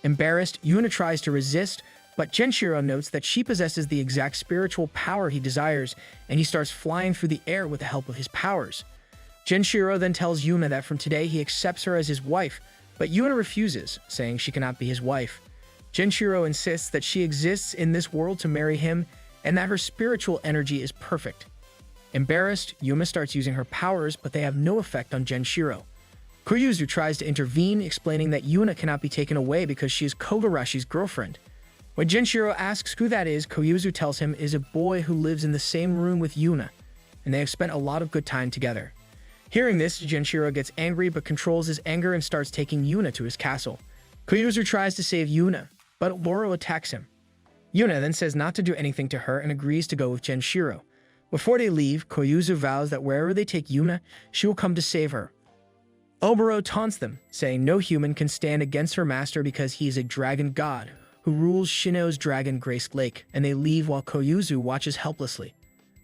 Embarrassed, Yuna tries to resist, but Genshiro notes that she possesses the exact spiritual power he desires, and he starts flying through the air with the help of his powers. Genshiro then tells Yuna that from today he accepts her as his wife, But Yuna refuses, saying she cannot be his wife. Genshiro insists that she exists in this world to marry him and that her spiritual energy is perfect. Embarrassed, Yuma starts using her powers, but they have no effect on Genshiro. Koyuzu tries to intervene, explaining that Yuna cannot be taken away because she is Kogarashi's girlfriend. When Genshiro asks who that is, Koyuzu tells him it is a boy who lives in the same room with Yuna, and they have spent a lot of good time together. Hearing this, Genshiro gets angry but controls his anger and starts taking Yuna to his castle. Koyuzu tries to save Yuna, but Oboro attacks him. Yuna then says not to do anything to her and agrees to go with Genshiro. Before they leave, Koyuzu vows that wherever they take Yuna, she will come to save her. Oboro taunts them, saying no human can stand against her master because he is a dragon god who rules Shino's dragon Grace Lake, and they leave while Koyuzu watches helplessly.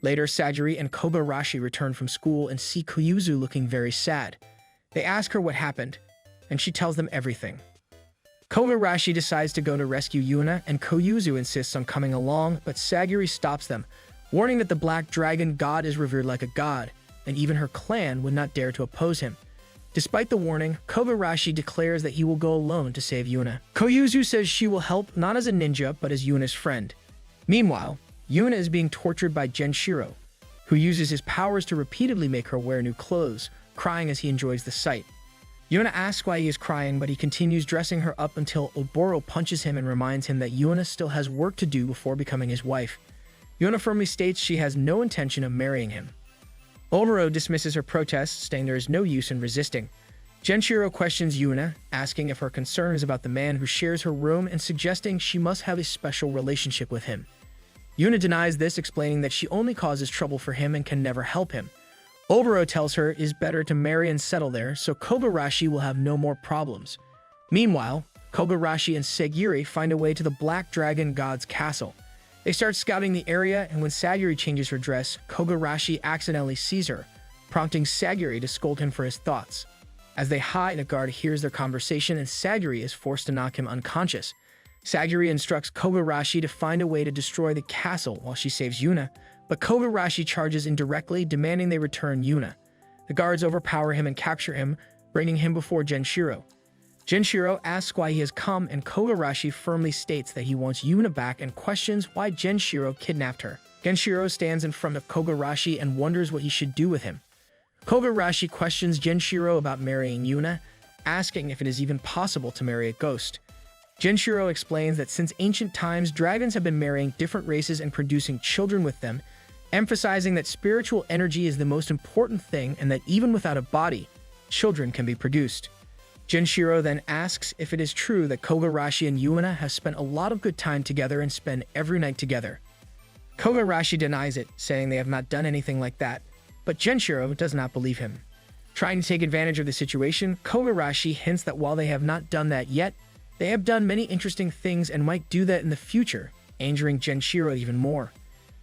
Later, Sajiri and Kogarashi return from school and see Koyuzu looking very sad. They ask her what happened, and she tells them everything. Kogarashi decides to go to rescue Yuna, and Koyuzu insists on coming along, but Sagiri stops them, warning that the Black Dragon god is revered like a god, and even her clan would not dare to oppose him. Despite the warning, Kogarashi declares that he will go alone to save Yuna. Koyuzu says she will help not as a ninja, but as Yuna's friend. Meanwhile, Yuna is being tortured by Genshiro, who uses his powers to repeatedly make her wear new clothes, crying as he enjoys the sight. Yuna asks why he is crying, but he continues dressing her up until Oboro punches him and reminds him that Yuna still has work to do before becoming his wife. Yuna firmly states she has no intention of marrying him. Oboro dismisses her protests, saying there is no use in resisting. Genshiro questions Yuna, asking if her concern is about the man who shares her room and suggesting she must have a special relationship with him. Yuna denies this, explaining that she only causes trouble for him and can never help him. Oboro tells her it is better to marry and settle there, so Kogarashi will have no more problems. Meanwhile, Kogarashi and Sagiri find a way to the Black Dragon God's castle. They start scouting the area, and when Sagiri changes her dress, Kogarashi accidentally sees her, prompting Sagiri to scold him for his thoughts. As they hide, a guard hears their conversation, and Sagiri is forced to knock him unconscious. Sagiri instructs Kogarashi to find a way to destroy the castle while she saves Yuna, but Kogarashi charges indirectly, demanding they return Yuna. The guards overpower him and capture him, bringing him before Genshiro. Genshiro asks why he has come, and Kogarashi firmly states that he wants Yuna back and questions why Genshiro kidnapped her. Genshiro stands in front of Kogarashi and wonders what he should do with him. Kogarashi questions Genshiro about marrying Yuna, asking if it is even possible to marry a ghost. Genshiro explains that since ancient times, dragons have been marrying different races and producing children with them, emphasizing that spiritual energy is the most important thing and that even without a body, children can be produced. Genshiro then asks if it is true that Kogarashi and Yuna have spent a lot of good time together and spend every night together. Kogarashi denies it, saying they have not done anything like that, but Genshiro does not believe him. Trying to take advantage of the situation, Kogarashi hints that while they have not done that yet, they have done many interesting things and might do that in the future, angering Genshiro even more.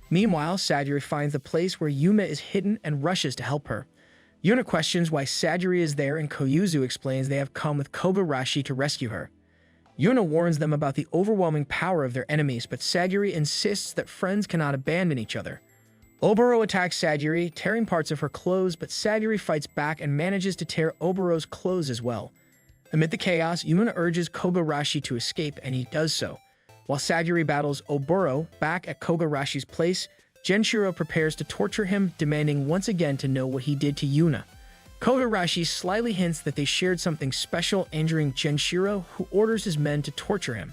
Meanwhile, Sagiri finds the place where Yuma is hidden and rushes to help her. Yuna questions why Sagiri is there, and Koyuzu explains they have come with Kogarashi to rescue her. Yuna warns them about the overwhelming power of their enemies, but Sagiri insists that friends cannot abandon each other. Oboro attacks Sagiri, tearing parts of her clothes, but Sagiri fights back and manages to tear Oboro's clothes as well. Amid the chaos, Yuna urges Kogarashi to escape, and he does so. While Sagiri battles Oboro back at Kogarashi's place, Genshiro prepares to torture him, demanding once again to know what he did to Yuna. Kogarashi slyly hints that they shared something special, injuring Genshiro, who orders his men to torture him.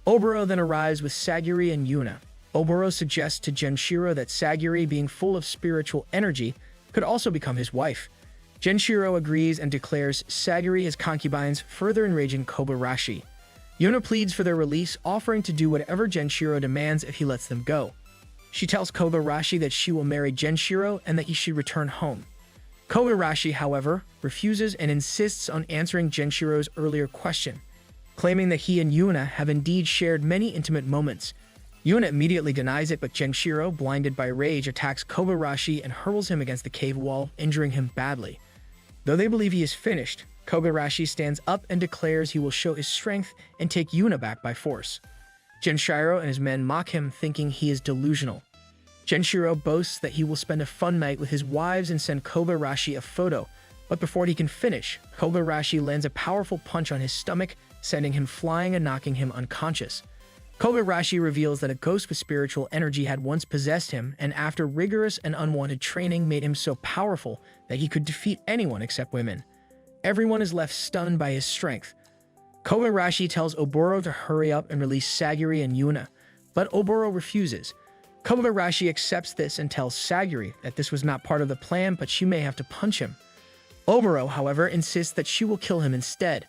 Oboro then arrives with Sagiri and Yuna. Oboro suggests to Genshiro that Sagiri, being full of spiritual energy, could also become his wife. Genshiro agrees and declares Sagiri his concubines, further enraging Kogarashi. Yuna pleads for their release, offering to do whatever Genshiro demands if he lets them go. She tells Kogarashi that she will marry Genshiro and that he should return home. Kogarashi, however, refuses and insists on answering Genshiro's earlier question, claiming that he and Yuna have indeed shared many intimate moments. Yuna immediately denies it, but Genshiro, blinded by rage, attacks Kogarashi and hurls him against the cave wall, injuring him badly. Though they believe he is finished, Kogarashi stands up and declares he will show his strength and take Yuna back by force. Genshiro and his men mock him, thinking he is delusional. Genshiro boasts that he will spend a fun night with his wives and send Kogarashi a photo, But before he can finish, Kogarashi lands a powerful punch on his stomach, sending him flying and knocking him unconscious. Kogarashi reveals that a ghost with spiritual energy had once possessed him, and after rigorous and unwanted training made him so powerful that he could defeat anyone except women. Everyone is left stunned by his strength. Kogarashi tells Oboro to hurry up and release Sagiri and Yuna, but Oboro refuses. Kogarashi accepts this and tells Sagiri that this was not part of the plan, but she may have to punch him. Oboro, however, insists that she will kill him instead.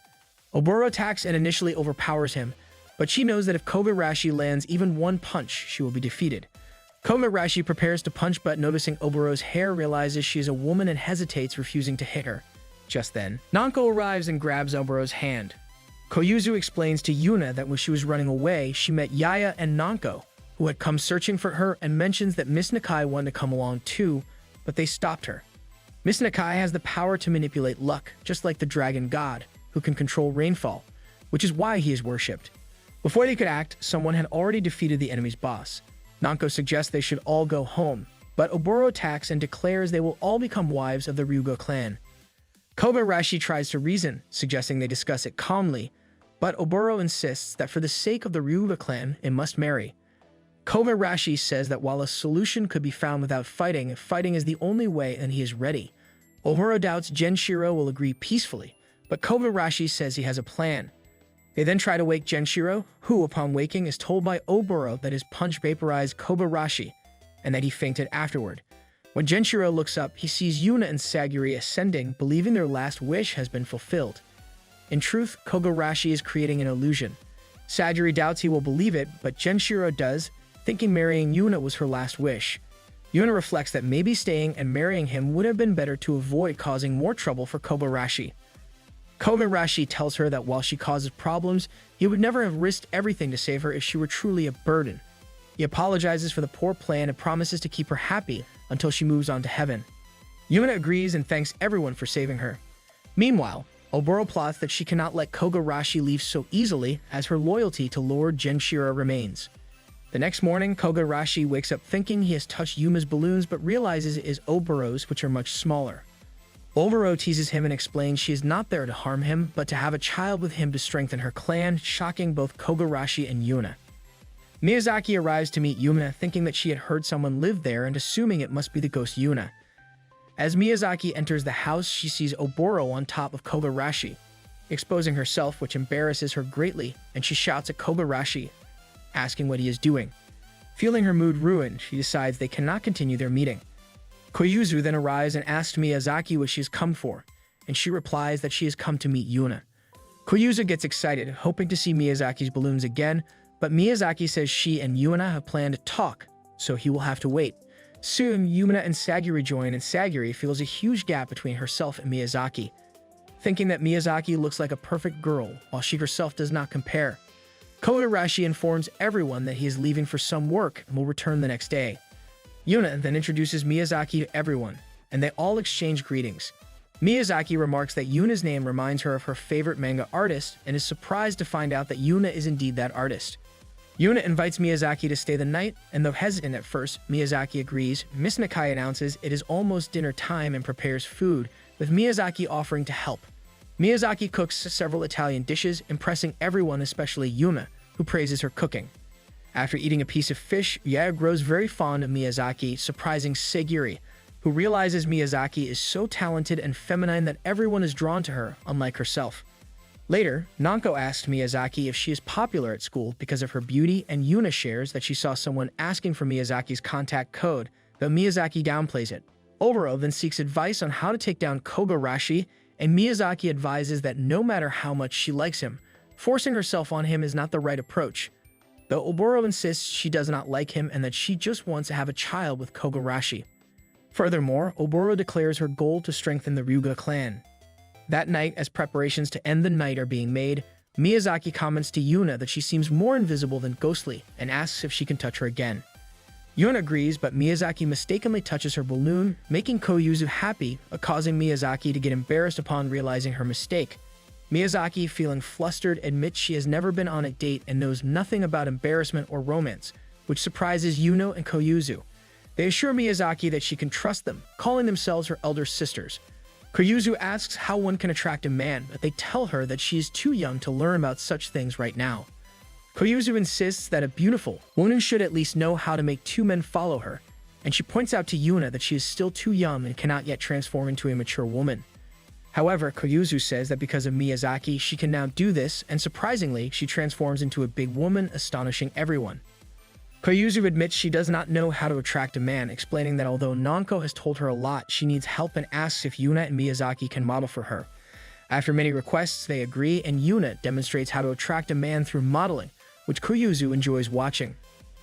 Oboro attacks and initially overpowers him, but she knows that if Kogarashi lands even one punch, she will be defeated. Kogarashi prepares to punch, but noticing Oboro's hair, realizes she is a woman and hesitates, refusing to hit her. Just then, Nanko arrives and grabs Oboro's hand. Koyuzu explains to Yuna that when she was running away, she met Yaya and Nanko, who had come searching for her, and mentions that Miss Nakai wanted to come along too, but they stopped her. Miss Nakai has the power to manipulate luck, just like the dragon god, who can control rainfall, which is why he is worshipped. Before they could act, someone had already defeated the enemy's boss. Nanko suggests they should all go home, but Oboro attacks and declares they will all become wives of the Ryuga clan. Kogarashi tries to reason, suggesting they discuss it calmly, but Oboro insists that for the sake of the Ryuga clan, it must marry. Kogarashi says that while a solution could be found without fighting, if fighting is the only way, then he is ready. Oboro doubts Genshiro will agree peacefully, but Kogarashi says he has a plan. They then try to wake Genshiro, who, upon waking, is told by Oboro that his punch vaporized Kogarashi, and that he fainted afterward. When Genshiro looks up, he sees Yuna and Sagiri ascending, believing their last wish has been fulfilled. In truth, Kogarashi is creating an illusion. Sagiri doubts he will believe it, but Genshiro does, thinking marrying Yuna was her last wish. Yuna reflects that maybe staying and marrying him would have been better to avoid causing more trouble for Kogarashi. Kogarashi tells her that while she causes problems, he would never have risked everything to save her if she were truly a burden. He apologizes for the poor plan and promises to keep her happy until she moves on to heaven. Yuna agrees and thanks everyone for saving her. Meanwhile, Oboro plots that she cannot let Kogarashi leave so easily, as her loyalty to Lord Genshiro remains. The next morning, Kogarashi wakes up thinking he has touched Yuma's balloons, but realizes it is Oboro's, which are much smaller. Oboro teases him and explains she is not there to harm him, but to have a child with him to strengthen her clan, shocking both Kogarashi and Yuna. Miyazaki arrives to meet Yuna, thinking that she had heard someone live there and assuming it must be the ghost Yuna. As Miyazaki enters the house, she sees Oboro on top of Kogarashi, exposing herself, which embarrasses her greatly, and she shouts at Kogarashi, asking what he is doing. Feeling her mood ruined, she decides they cannot continue their meeting. Koyuzu then arrives and asks Miyazaki what she has come for, and she replies that she has come to meet Yuna. Koyuzu gets excited, hoping to see Miyazaki's balloons again, but Miyazaki says she and Yuna have planned to talk, so he will have to wait. Soon, Yuna and Sagiri join, and Sagiri feels a huge gap between herself and Miyazaki, thinking that Miyazaki looks like a perfect girl, while she herself does not compare. Kogarashi informs everyone that he is leaving for some work and will return the next day. Yuna then introduces Miyazaki to everyone, and they all exchange greetings. Miyazaki remarks that Yuna's name reminds her of her favorite manga artist, and is surprised to find out that Yuna is indeed that artist. Yuna invites Miyazaki to stay the night, and though hesitant at first, Miyazaki agrees. Miss Nakai announces it is almost dinner time and prepares food, with Miyazaki offering to help. Miyazaki cooks several Italian dishes, impressing everyone, especially Yuna, who praises her cooking. After eating a piece of fish, Yaya grows very fond of Miyazaki, surprising Sagiri, who realizes Miyazaki is so talented and feminine that everyone is drawn to her, unlike herself. Later, Nanko asks Miyazaki if she is popular at school because of her beauty, and Yuna shares that she saw someone asking for Miyazaki's contact code, though Miyazaki downplays it. Oboro then seeks advice on how to take down Kogarashi, and Miyazaki advises that no matter how much she likes him, forcing herself on him is not the right approach, though Oboro insists she does not like him and that she just wants to have a child with Kogarashi. Furthermore, Oboro declares her goal to strengthen the Ryuga clan. That night, as preparations to end the night are being made, Miyazaki comments to Yuna that she seems more invisible than ghostly and asks if she can touch her again. Yuna agrees, but Miyazaki mistakenly touches her balloon, making Koyuzu happy, but causing Miyazaki to get embarrassed upon realizing her mistake. Miyazaki, feeling flustered, admits she has never been on a date and knows nothing about embarrassment or romance, which surprises Yuna and Koyuzu. They assure Miyazaki that she can trust them, calling themselves her elder sisters. Koyuzu asks how one can attract a man, but they tell her that she is too young to learn about such things right now. Koyuzu insists that a beautiful woman should at least know how to make two men follow her, and she points out to Yuna that she is still too young and cannot yet transform into a mature woman. However, Koyuzu says that because of Miyazaki, she can now do this, and surprisingly, she transforms into a big woman, astonishing everyone. Koyuzu admits she does not know how to attract a man, explaining that although Nanko has told her a lot, she needs help and asks if Yuna and Miyazaki can model for her. After many requests, they agree, and Yuna demonstrates how to attract a man through modeling, which Koyuzu enjoys watching.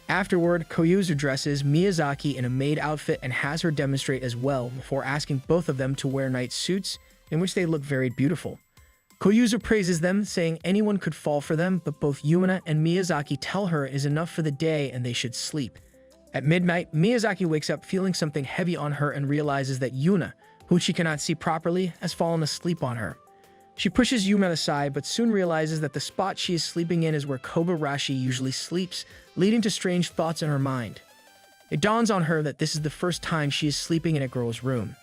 Afterward, Koyuzu dresses Miyazaki in a maid outfit and has her demonstrate as well before asking both of them to wear night suits, in which they look very beautiful. Koyuzu praises them, saying anyone could fall for them, but both Yuna and Miyazaki tell her it is enough for the day and they should sleep. At midnight, Miyazaki wakes up feeling something heavy on her and realizes that Yuna, who she cannot see properly, has fallen asleep on her. She pushes Yuna aside, but soon realizes that the spot she is sleeping in is where Kobarashi usually sleeps, leading to strange thoughts in her mind. It dawns on her that this is the first time she is sleeping in a girl's room.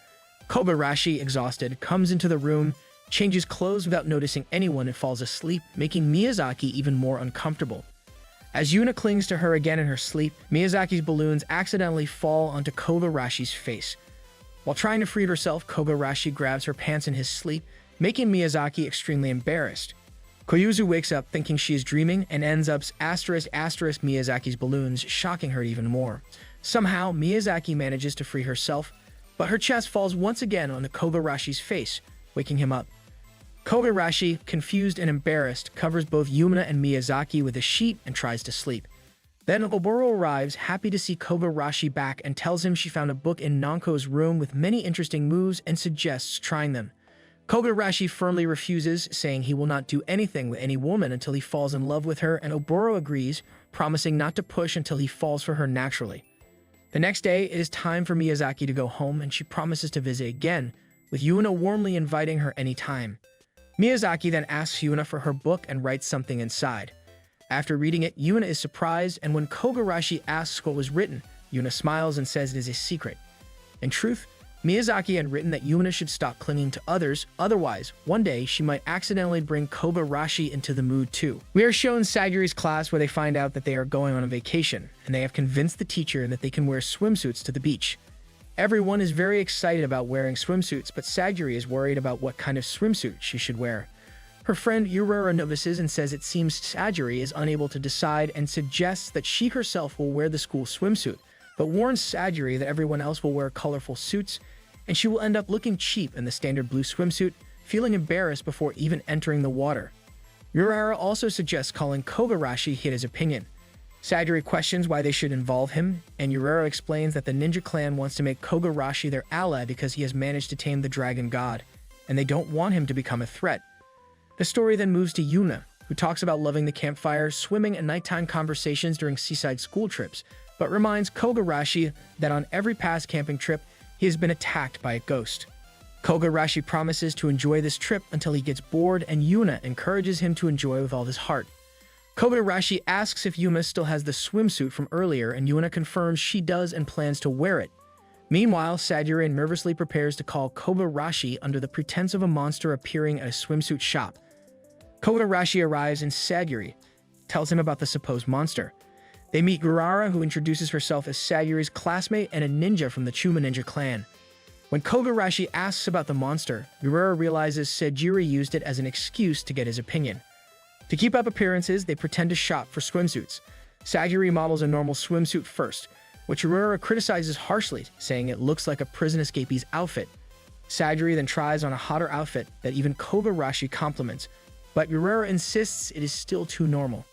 Kobarashi, exhausted, comes into the room, changes clothes without noticing anyone and falls asleep, making Miyazaki even more uncomfortable. As Yuna clings to her again in her sleep, Miyazaki's balloons accidentally fall onto Kobarashi's face. While trying to free herself, Kobarashi grabs her pants in his sleep, making Miyazaki extremely embarrassed. Koyuzu wakes up thinking she is dreaming and ends up *** Miyazaki's balloons, shocking her even more. Somehow, Miyazaki manages to free herself, but her chest falls once again onto Kobarashi's face, waking him up. Kobarashi, confused and embarrassed, covers both Yuna and Miyazaki with a sheet and tries to sleep. Then Oboro arrives, happy to see Kobarashi back, and tells him she found a book in Nanko's room with many interesting moves and suggests trying them. Kobarashi firmly refuses, saying he will not do anything with any woman until he falls in love with her, and Oboro agrees, promising not to push until he falls for her naturally. The next day, it is time for Miyazaki to go home, and she promises to visit again, with Yuna warmly inviting her anytime. Miyazaki then asks Yuna for her book and writes something inside. After reading it, Yuna is surprised, and when Kogarashi asks what was written, Yuna smiles and says it is a secret. In truth, Miyazaki had written that Yuna should stop clinging to others, otherwise, one day she might accidentally bring Kobarashi into the mood too. We are shown Sagiri's class where they find out that they are going on a vacation, and they have convinced the teacher that they can wear swimsuits to the beach. Everyone is very excited about wearing swimsuits, but Sagiri is worried about what kind of swimsuit she should wear. Her friend Urara notices and says it seems Sagiri is unable to decide and suggests that she herself will wear the school swimsuit, but warns Sagiri that everyone else will wear colorful suits, and she will end up looking cheap in the standard blue swimsuit, feeling embarrassed before even entering the water. Urara also suggests calling Kogarashi his opinion. Sagiri questions why they should involve him, and Urara explains that the ninja clan wants to make Kogarashi their ally because he has managed to tame the dragon god, and they don't want him to become a threat. The story then moves to Yuna, who talks about loving the campfire, swimming, and nighttime conversations during seaside school trips, but reminds Kogarashi that on every past camping trip, he has been attacked by a ghost. Kogarashi promises to enjoy this trip until he gets bored, and Yuna encourages him to enjoy with all his heart. Kogarashi asks if Yuma still has the swimsuit from earlier, and Yuna confirms she does and plans to wear it. Meanwhile, Sagiri nervously prepares to call Kogarashi under the pretense of a monster appearing at a swimsuit shop. Kogarashi arrives and Sagiri tells him about the supposed monster. They meet Urara, who introduces herself as Sagiri's classmate and a ninja from the Chuma ninja clan. When Kogarashi asks about the monster, Urara realizes Sagiri used it as an excuse to get his opinion. To keep up appearances, they pretend to shop for swimsuits. Sagiri models a normal swimsuit first, which Urara criticizes harshly, saying it looks like a prison escapee's outfit. Sagiri then tries on a hotter outfit that even Kogarashi compliments, but Urara insists it is still too normal.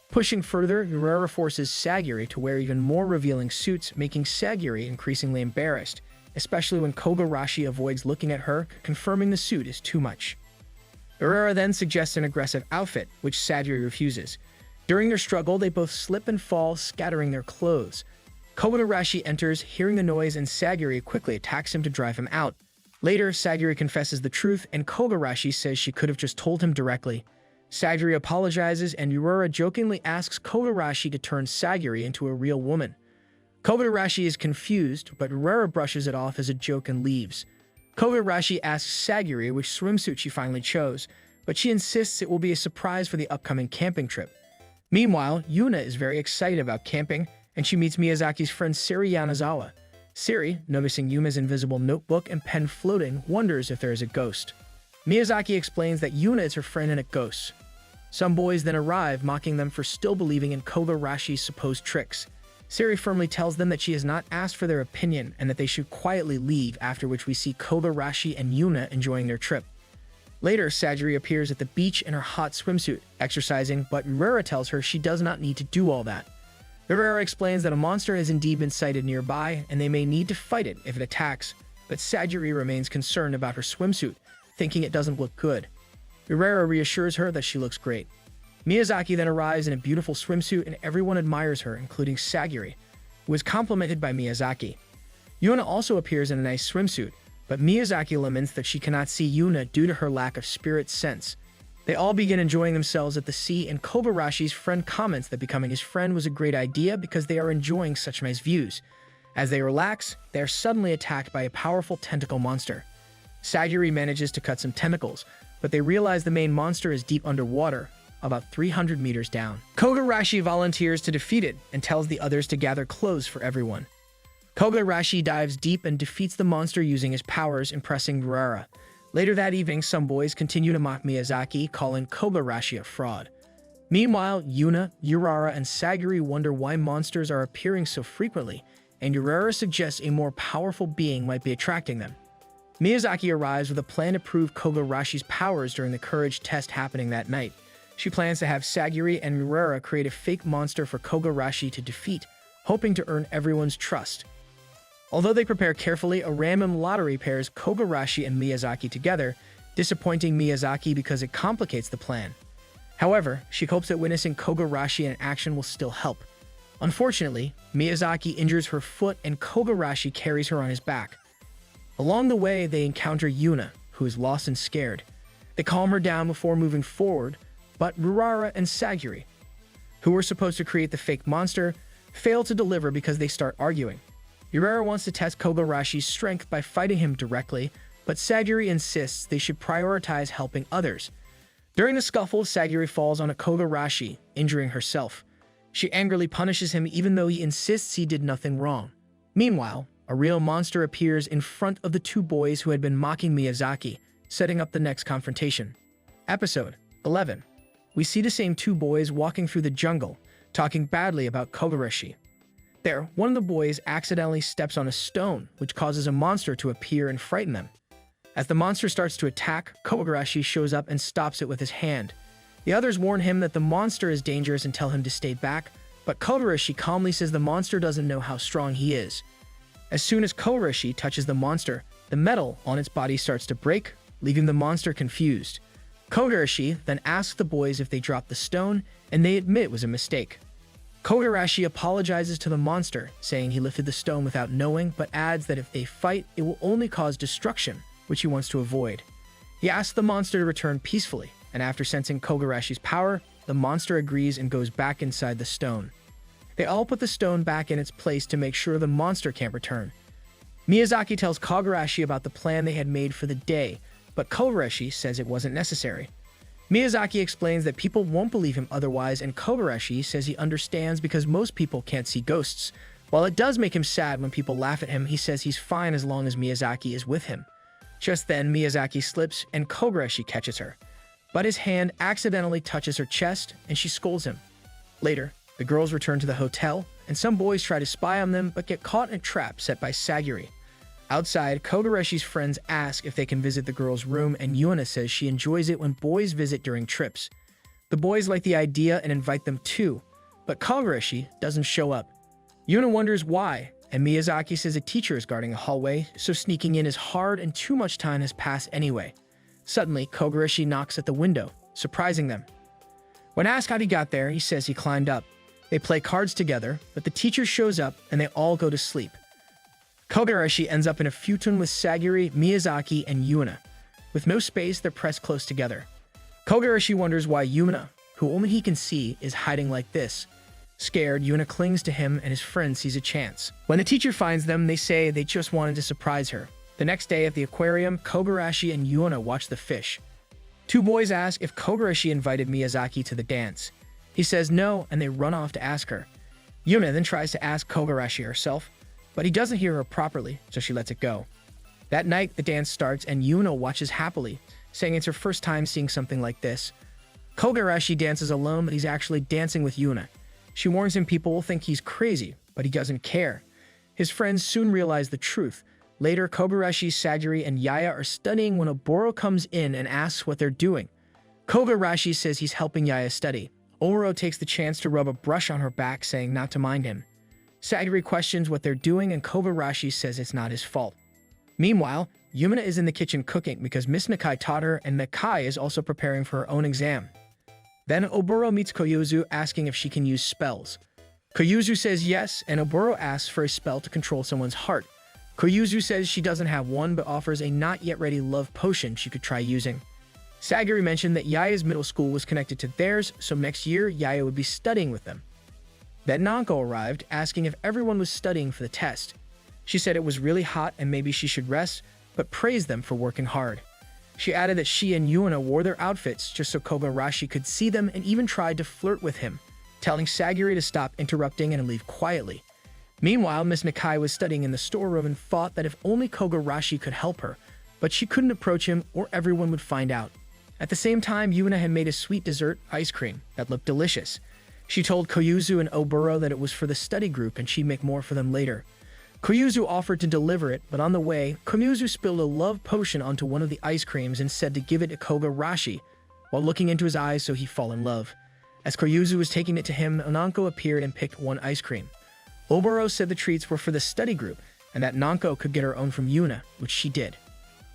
Pushing further, Urara forces Sagiri to wear even more revealing suits, making Sagiri increasingly embarrassed, especially when Kogarashi avoids looking at her, confirming the suit is too much. Urara then suggests an aggressive outfit, which Sagiri refuses. During their struggle, they both slip and fall, scattering their clothes. Kogarashi enters, hearing the noise, and Sagiri quickly attacks him to drive him out. Later, Sagiri confesses the truth, and Kogarashi says she could have just told him directly. Sagiri apologizes, and Urara jokingly asks Kogarashi to turn Sagiri into a real woman. Kogarashi is confused, but Urara brushes it off as a joke and leaves. Kogarashi asks Sagiri which swimsuit she finally chose, but she insists it will be a surprise for the upcoming camping trip. Meanwhile, Yuna is very excited about camping, and she meets Miyazaki's friend Siri Yanazawa. Siri, noticing Yuna's invisible notebook and pen floating, wonders if there is a ghost. Miyazaki explains that Yuna is her friend and a ghost. Some boys then arrive, mocking them for still believing in Kogarashi's supposed tricks. Siri firmly tells them that she has not asked for their opinion and that they should quietly leave, after which we see Kogarashi and Yuna enjoying their trip. Later, Sagiri appears at the beach in her hot swimsuit, exercising, but Urara tells her she does not need to do all that. Urara explains that a monster has indeed been sighted nearby, and they may need to fight it if it attacks, but Sagiri remains concerned about her swimsuit, thinking it doesn't look good. Urara reassures her that she looks great. Miyazaki then arrives in a beautiful swimsuit and everyone admires her, including Sagiri, who is complimented by Miyazaki. Yuna also appears in a nice swimsuit, but Miyazaki laments that she cannot see Yuna due to her lack of spirit sense. They all begin enjoying themselves at the sea, and Kobarashi's friend comments that becoming his friend was a great idea because they are enjoying such nice views. As they relax, they are suddenly attacked by a powerful tentacle monster. Sagiri manages to cut some tentacles, but they realize the main monster is deep underwater, about 300 meters down. Kogarashi volunteers to defeat it and tells the others to gather clothes for everyone. Kogarashi dives deep and defeats the monster using his powers, impressing Urara. Later that evening, some boys continue to mock Miyazaki, calling Kogarashi a fraud. Meanwhile, Yuna, Urara, and Sagiri wonder why monsters are appearing so frequently, and Urara suggests a more powerful being might be attracting them. Miyazaki arrives with a plan to prove Kogarashi's powers during the courage test happening that night. She plans to have Sagiri and Urara create a fake monster for Kogarashi to defeat, hoping to earn everyone's trust. Although they prepare carefully, a random lottery pairs Kogarashi and Miyazaki together, disappointing Miyazaki because it complicates the plan. However, she hopes that witnessing Kogarashi in action will still help. Unfortunately, Miyazaki injures her foot and Kogarashi carries her on his back. Along the way, they encounter Yuna, who is lost and scared. They calm her down before moving forward, but Urara and Sagiri, who were supposed to create the fake monster, fail to deliver because they start arguing. Urara wants to test Kogarashi's strength by fighting him directly, but Sagiri insists they should prioritize helping others. During the scuffle, Sagiri falls on a Kogarashi, injuring herself. She angrily punishes him even though he insists he did nothing wrong. Meanwhile, a real monster appears in front of the two boys who had been mocking Miyazaki, setting up the next confrontation. Episode 11. We see the same two boys walking through the jungle, talking badly about Kogarashi. There, one of the boys accidentally steps on a stone, which causes a monster to appear and frighten them. As the monster starts to attack, Kogarashi shows up and stops it with his hand. The others warn him that the monster is dangerous and tell him to stay back, but Kogarashi calmly says the monster doesn't know how strong he is. As soon as Kogarashi touches the monster, the metal on its body starts to break, leaving the monster confused. Kogarashi then asks the boys if they dropped the stone, and they admit it was a mistake. Kogarashi apologizes to the monster, saying he lifted the stone without knowing, but adds that if they fight, it will only cause destruction, which he wants to avoid. He asks the monster to return peacefully, and after sensing Kogarashi's power, the monster agrees and goes back inside the stone. They all put the stone back in its place to make sure the monster can't return. Miyazaki tells Kogarashi about the plan they had made for the day, but Kogarashi says it wasn't necessary. Miyazaki explains that people won't believe him otherwise, and Kogarashi says he understands because most people can't see ghosts. While it does make him sad when people laugh at him, he says he's fine as long as Miyazaki is with him. Just then, Miyazaki slips and Kogarashi catches her. But his hand accidentally touches her chest and she scolds him. Later, the girls return to the hotel, and some boys try to spy on them but get caught in a trap set by Sagiri. Outside, Kogarashi's friends ask if they can visit the girls' room, and Yuna says she enjoys it when boys visit during trips. The boys like the idea and invite them too, but Kogarashi doesn't show up. Yuna wonders why, and Miyazaki says a teacher is guarding a hallway, so sneaking in is hard and too much time has passed anyway. Suddenly, Kogarashi knocks at the window, surprising them. When asked how he got there, he says he climbed up. They play cards together, but the teacher shows up and they all go to sleep. Kogarashi ends up in a futon with Sagiri, Miyazaki, and Yuna. With no space, they're pressed close together. Kogarashi wonders why Yuna, who only he can see, is hiding like this. Scared, Yuna clings to him and his friend sees a chance. When the teacher finds them, they say they just wanted to surprise her. The next day at the aquarium, Kogarashi and Yuna watch the fish. Two boys ask if Kogarashi invited Miyazaki to the dance. He says no, and they run off to ask her. Yuna then tries to ask Kogarashi herself, but he doesn't hear her properly, so she lets it go. That night, the dance starts and Yuna watches happily, saying it's her first time seeing something like this. Kogarashi dances alone, but he's actually dancing with Yuna. She warns him people will think he's crazy, but he doesn't care. His friends soon realize the truth. Later, Kogarashi, Sagiri, and Yaya are studying when Oboro comes in and asks what they're doing. Kogarashi says he's helping Yaya study. Oboro takes the chance to rub a brush on her back, saying not to mind him. Sagiri questions what they're doing, and Kogarashi says it's not his fault. Meanwhile, Yuna is in the kitchen cooking because Miss Nakai taught her, and Nakai is also preparing for her own exam. Then Oboro meets Koyuzu, asking if she can use spells. Koyuzu says yes, and Oboro asks for a spell to control someone's heart. Koyuzu says she doesn't have one, but offers a not-yet-ready love potion she could try using. Sagiri mentioned that Yaya's middle school was connected to theirs, so next year Yaya would be studying with them. Then Nanko arrived, asking if everyone was studying for the test. She said it was really hot and maybe she should rest, but praised them for working hard. She added that she and Yuna wore their outfits just so Kogarashi could see them and even tried to flirt with him, telling Sagiri to stop interrupting and leave quietly. Meanwhile, Miss Nakai was studying in the storeroom and thought that if only Kogarashi could help her, but she couldn't approach him or everyone would find out. At the same time, Yuna had made a sweet dessert ice cream that looked delicious. She told Koyuzu and Oboro that it was for the study group and she'd make more for them later. Koyuzu offered to deliver it, but on the way, Koyuzu spilled a love potion onto one of the ice creams and said to give it to Kogarashi, while looking into his eyes so he'd fall in love. As Koyuzu was taking it to him, Nanko appeared and picked one ice cream. Oboro said the treats were for the study group, and that Nanko could get her own from Yuna, which she did.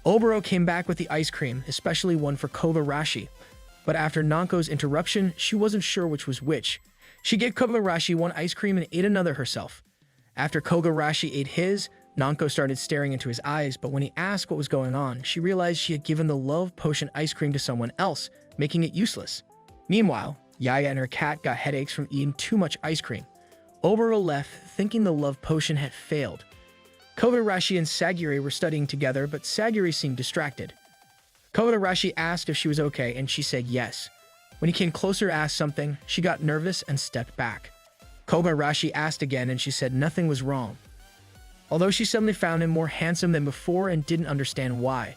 Oboro came back with the ice cream, especially one for Kogarashi, but after Nanko's interruption, she wasn't sure which was which. She gave Kogarashi one ice cream and ate another herself. After Kogarashi ate his, Nanko started staring into his eyes, but when he asked what was going on, she realized she had given the love potion ice cream to someone else, making it useless. Meanwhile, Yaya and her cat got headaches from eating too much ice cream. Oboro left, thinking the love potion had failed. Kogarashi and Sagiri were studying together, but Sagiri seemed distracted. Kogarashi asked if she was okay, and she said yes. When he came closer to ask something, she got nervous and stepped back. Kogarashi asked again, and she said nothing was wrong. Although she suddenly found him more handsome than before and didn't understand why.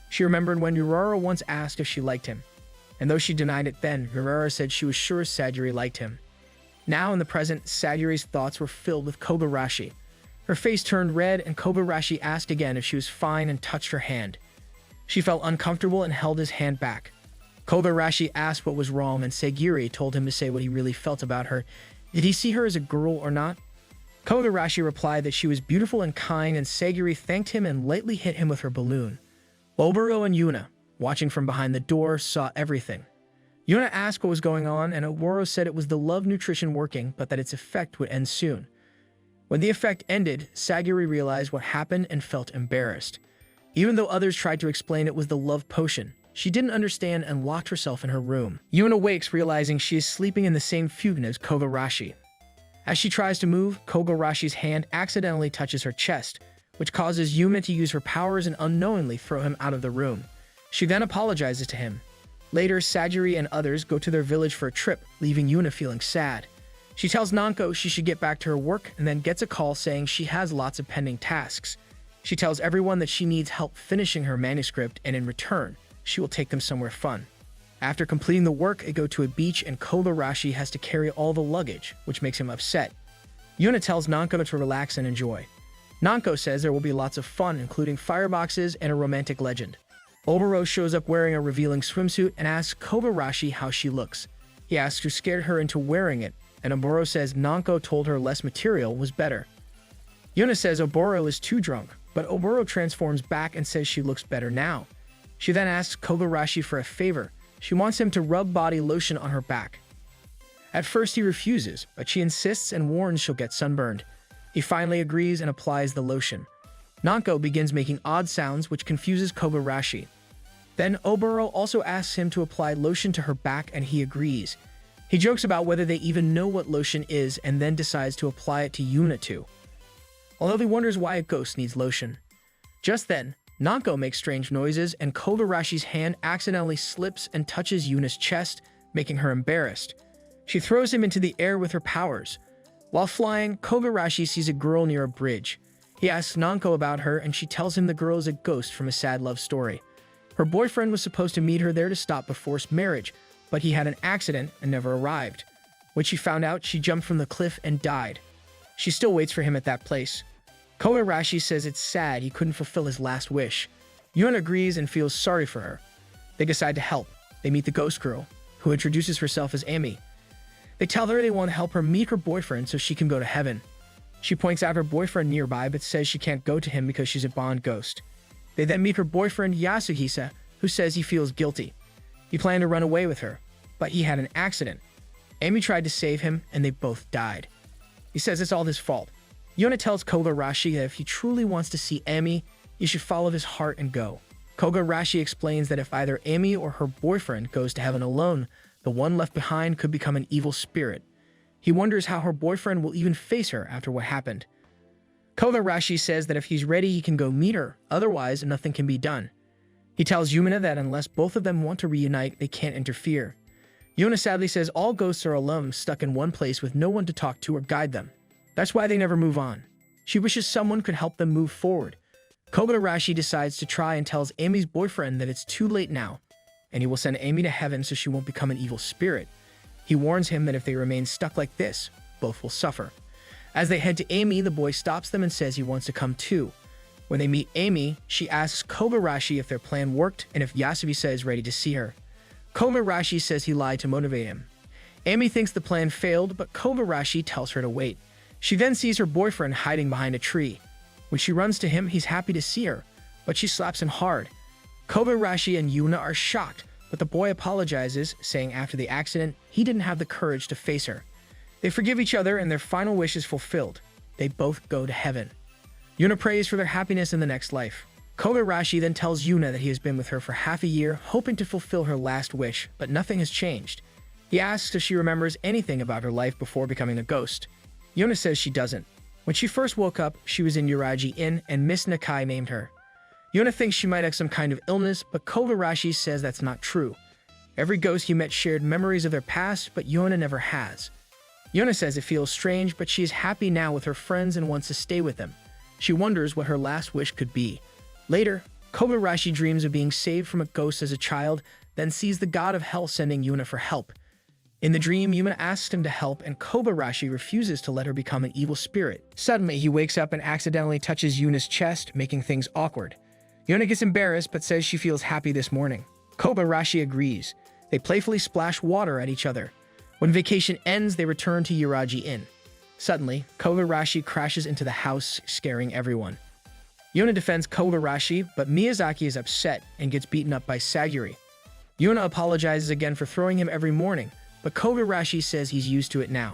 She remembered when Urara once asked if she liked him. And though she denied it then, Urara said she was sure Sagiri liked him. Now in the present, Sagiri's thoughts were filled with Kogarashi. Her face turned red, and Kogarashi asked again if she was fine and touched her hand. She felt uncomfortable and held his hand back. Kogarashi asked what was wrong, and Sagiri told him to say what he really felt about her. Did he see her as a girl or not? Kogarashi replied that she was beautiful and kind, and Sagiri thanked him and lightly hit him with her balloon. Oboro and Yuna, watching from behind the door, saw everything. Yuna asked what was going on, and Oboro said it was the love nutrition working, but that its effect would end soon. When the effect ended, Sagiri realized what happened and felt embarrassed. Even though others tried to explain it was the love potion, she didn't understand and locked herself in her room. Yuna wakes, realizing she is sleeping in the same futon as Kogarashi. As she tries to move, Kogarashi's hand accidentally touches her chest, which causes Yuna to use her powers and unknowingly throw him out of the room. She then apologizes to him. Later, Sagiri and others go to their village for a trip, leaving Yuna feeling sad. She tells Nanko she should get back to her work and then gets a call saying she has lots of pending tasks. She tells everyone that she needs help finishing her manuscript, and in return, she will take them somewhere fun. After completing the work, they go to a beach and Kogarashi has to carry all the luggage, which makes him upset. Yuna tells Nanko to relax and enjoy. Nanko says there will be lots of fun, including fireboxes and a romantic legend. Oboro shows up wearing a revealing swimsuit and asks Kogarashi how she looks. He asks who scared her into wearing it, and Oboro says Nanko told her less material was better. Yuna says Oboro is too drunk, but Oboro transforms back and says she looks better now. She then asks Kogarashi for a favor. She wants him to rub body lotion on her back. At first he refuses, but she insists and warns she'll get sunburned. He finally agrees and applies the lotion. Nanko begins making odd sounds, which confuses Kogarashi. Then Oboro also asks him to apply lotion to her back, and he agrees. He jokes about whether they even know what lotion is and then decides to apply it to Yuna too. Although he wonders why a ghost needs lotion. Just then, Nanko makes strange noises and Kogarashi's hand accidentally slips and touches Yuna's chest, making her embarrassed. She throws him into the air with her powers. While flying, Kogarashi sees a girl near a bridge. He asks Nanko about her and she tells him the girl is a ghost from a sad love story. Her boyfriend was supposed to meet her there to stop a forced marriage, but he had an accident and never arrived. When she found out, she jumped from the cliff and died. She still waits for him at that place. Kogarashi says it's sad he couldn't fulfill his last wish. Yuna agrees and feels sorry for her. They decide to help. They meet the ghost girl, who introduces herself as Amy. They tell her they want to help her meet her boyfriend so she can go to heaven. She points out her boyfriend nearby but says she can't go to him because she's a bond ghost. They then meet her boyfriend Yasuhisa, who says he feels guilty. He planned to run away with her, but he had an accident. Amy tried to save him and they both died. He says it's all his fault. Yuna tells Kogarashi that if he truly wants to see Amy, he should follow his heart and go. Kogarashi explains that if either Amy or her boyfriend goes to heaven alone, the one left behind could become an evil spirit. He wonders how her boyfriend will even face her after what happened. Kogarashi says that if he's ready, he can go meet her, otherwise nothing can be done. He tells Yuna that unless both of them want to reunite, they can't interfere. Yuna sadly says all ghosts are alone, stuck in one place with no one to talk to or guide them. That's why they never move on. She wishes someone could help them move forward. Kogarashi decides to try and tells Amy's boyfriend that it's too late now, and he will send Amy to heaven so she won't become an evil spirit. He warns him that if they remain stuck like this, both will suffer. As they head to Amy, the boy stops them and says he wants to come too. When they meet Amy, she asks Kogarashi if their plan worked and if Yasuhisa is ready to see her. Kogarashi says he lied to motivate him. Amy thinks the plan failed, but Kogarashi tells her to wait. She then sees her boyfriend hiding behind a tree. When she runs to him, he's happy to see her, but she slaps him hard. Kogarashi and Yuna are shocked, but the boy apologizes, saying after the accident, he didn't have the courage to face her. They forgive each other and their final wish is fulfilled. They both go to heaven. Yuna prays for their happiness in the next life. Kogarashi then tells Yuna that he has been with her for half a year, hoping to fulfill her last wish, but nothing has changed. He asks if she remembers anything about her life before becoming a ghost. Yuna says she doesn't. When she first woke up, she was in Uraji Inn and Miss Nakai named her. Yuna thinks she might have some kind of illness, but Kogarashi says that's not true. Every ghost he met shared memories of their past, but Yuna never has. Yuna says it feels strange, but she is happy now with her friends and wants to stay with them. She wonders what her last wish could be. Later, Kogarashi dreams of being saved from a ghost as a child, then sees the god of hell sending Yuna for help. In the dream, Yuna asks him to help, and Kogarashi refuses to let her become an evil spirit. Suddenly, he wakes up and accidentally touches Yuna's chest, making things awkward. Yuna gets embarrassed, but says she feels happy this morning. Kogarashi agrees. They playfully splash water at each other. When vacation ends, they return to Uraji Inn. Suddenly, Kogarashi crashes into the house, scaring everyone. Yuna defends Kogarashi, but Miyazaki is upset and gets beaten up by Saguri. Yuna apologizes again for throwing him every morning, but Kogarashi says he's used to it now.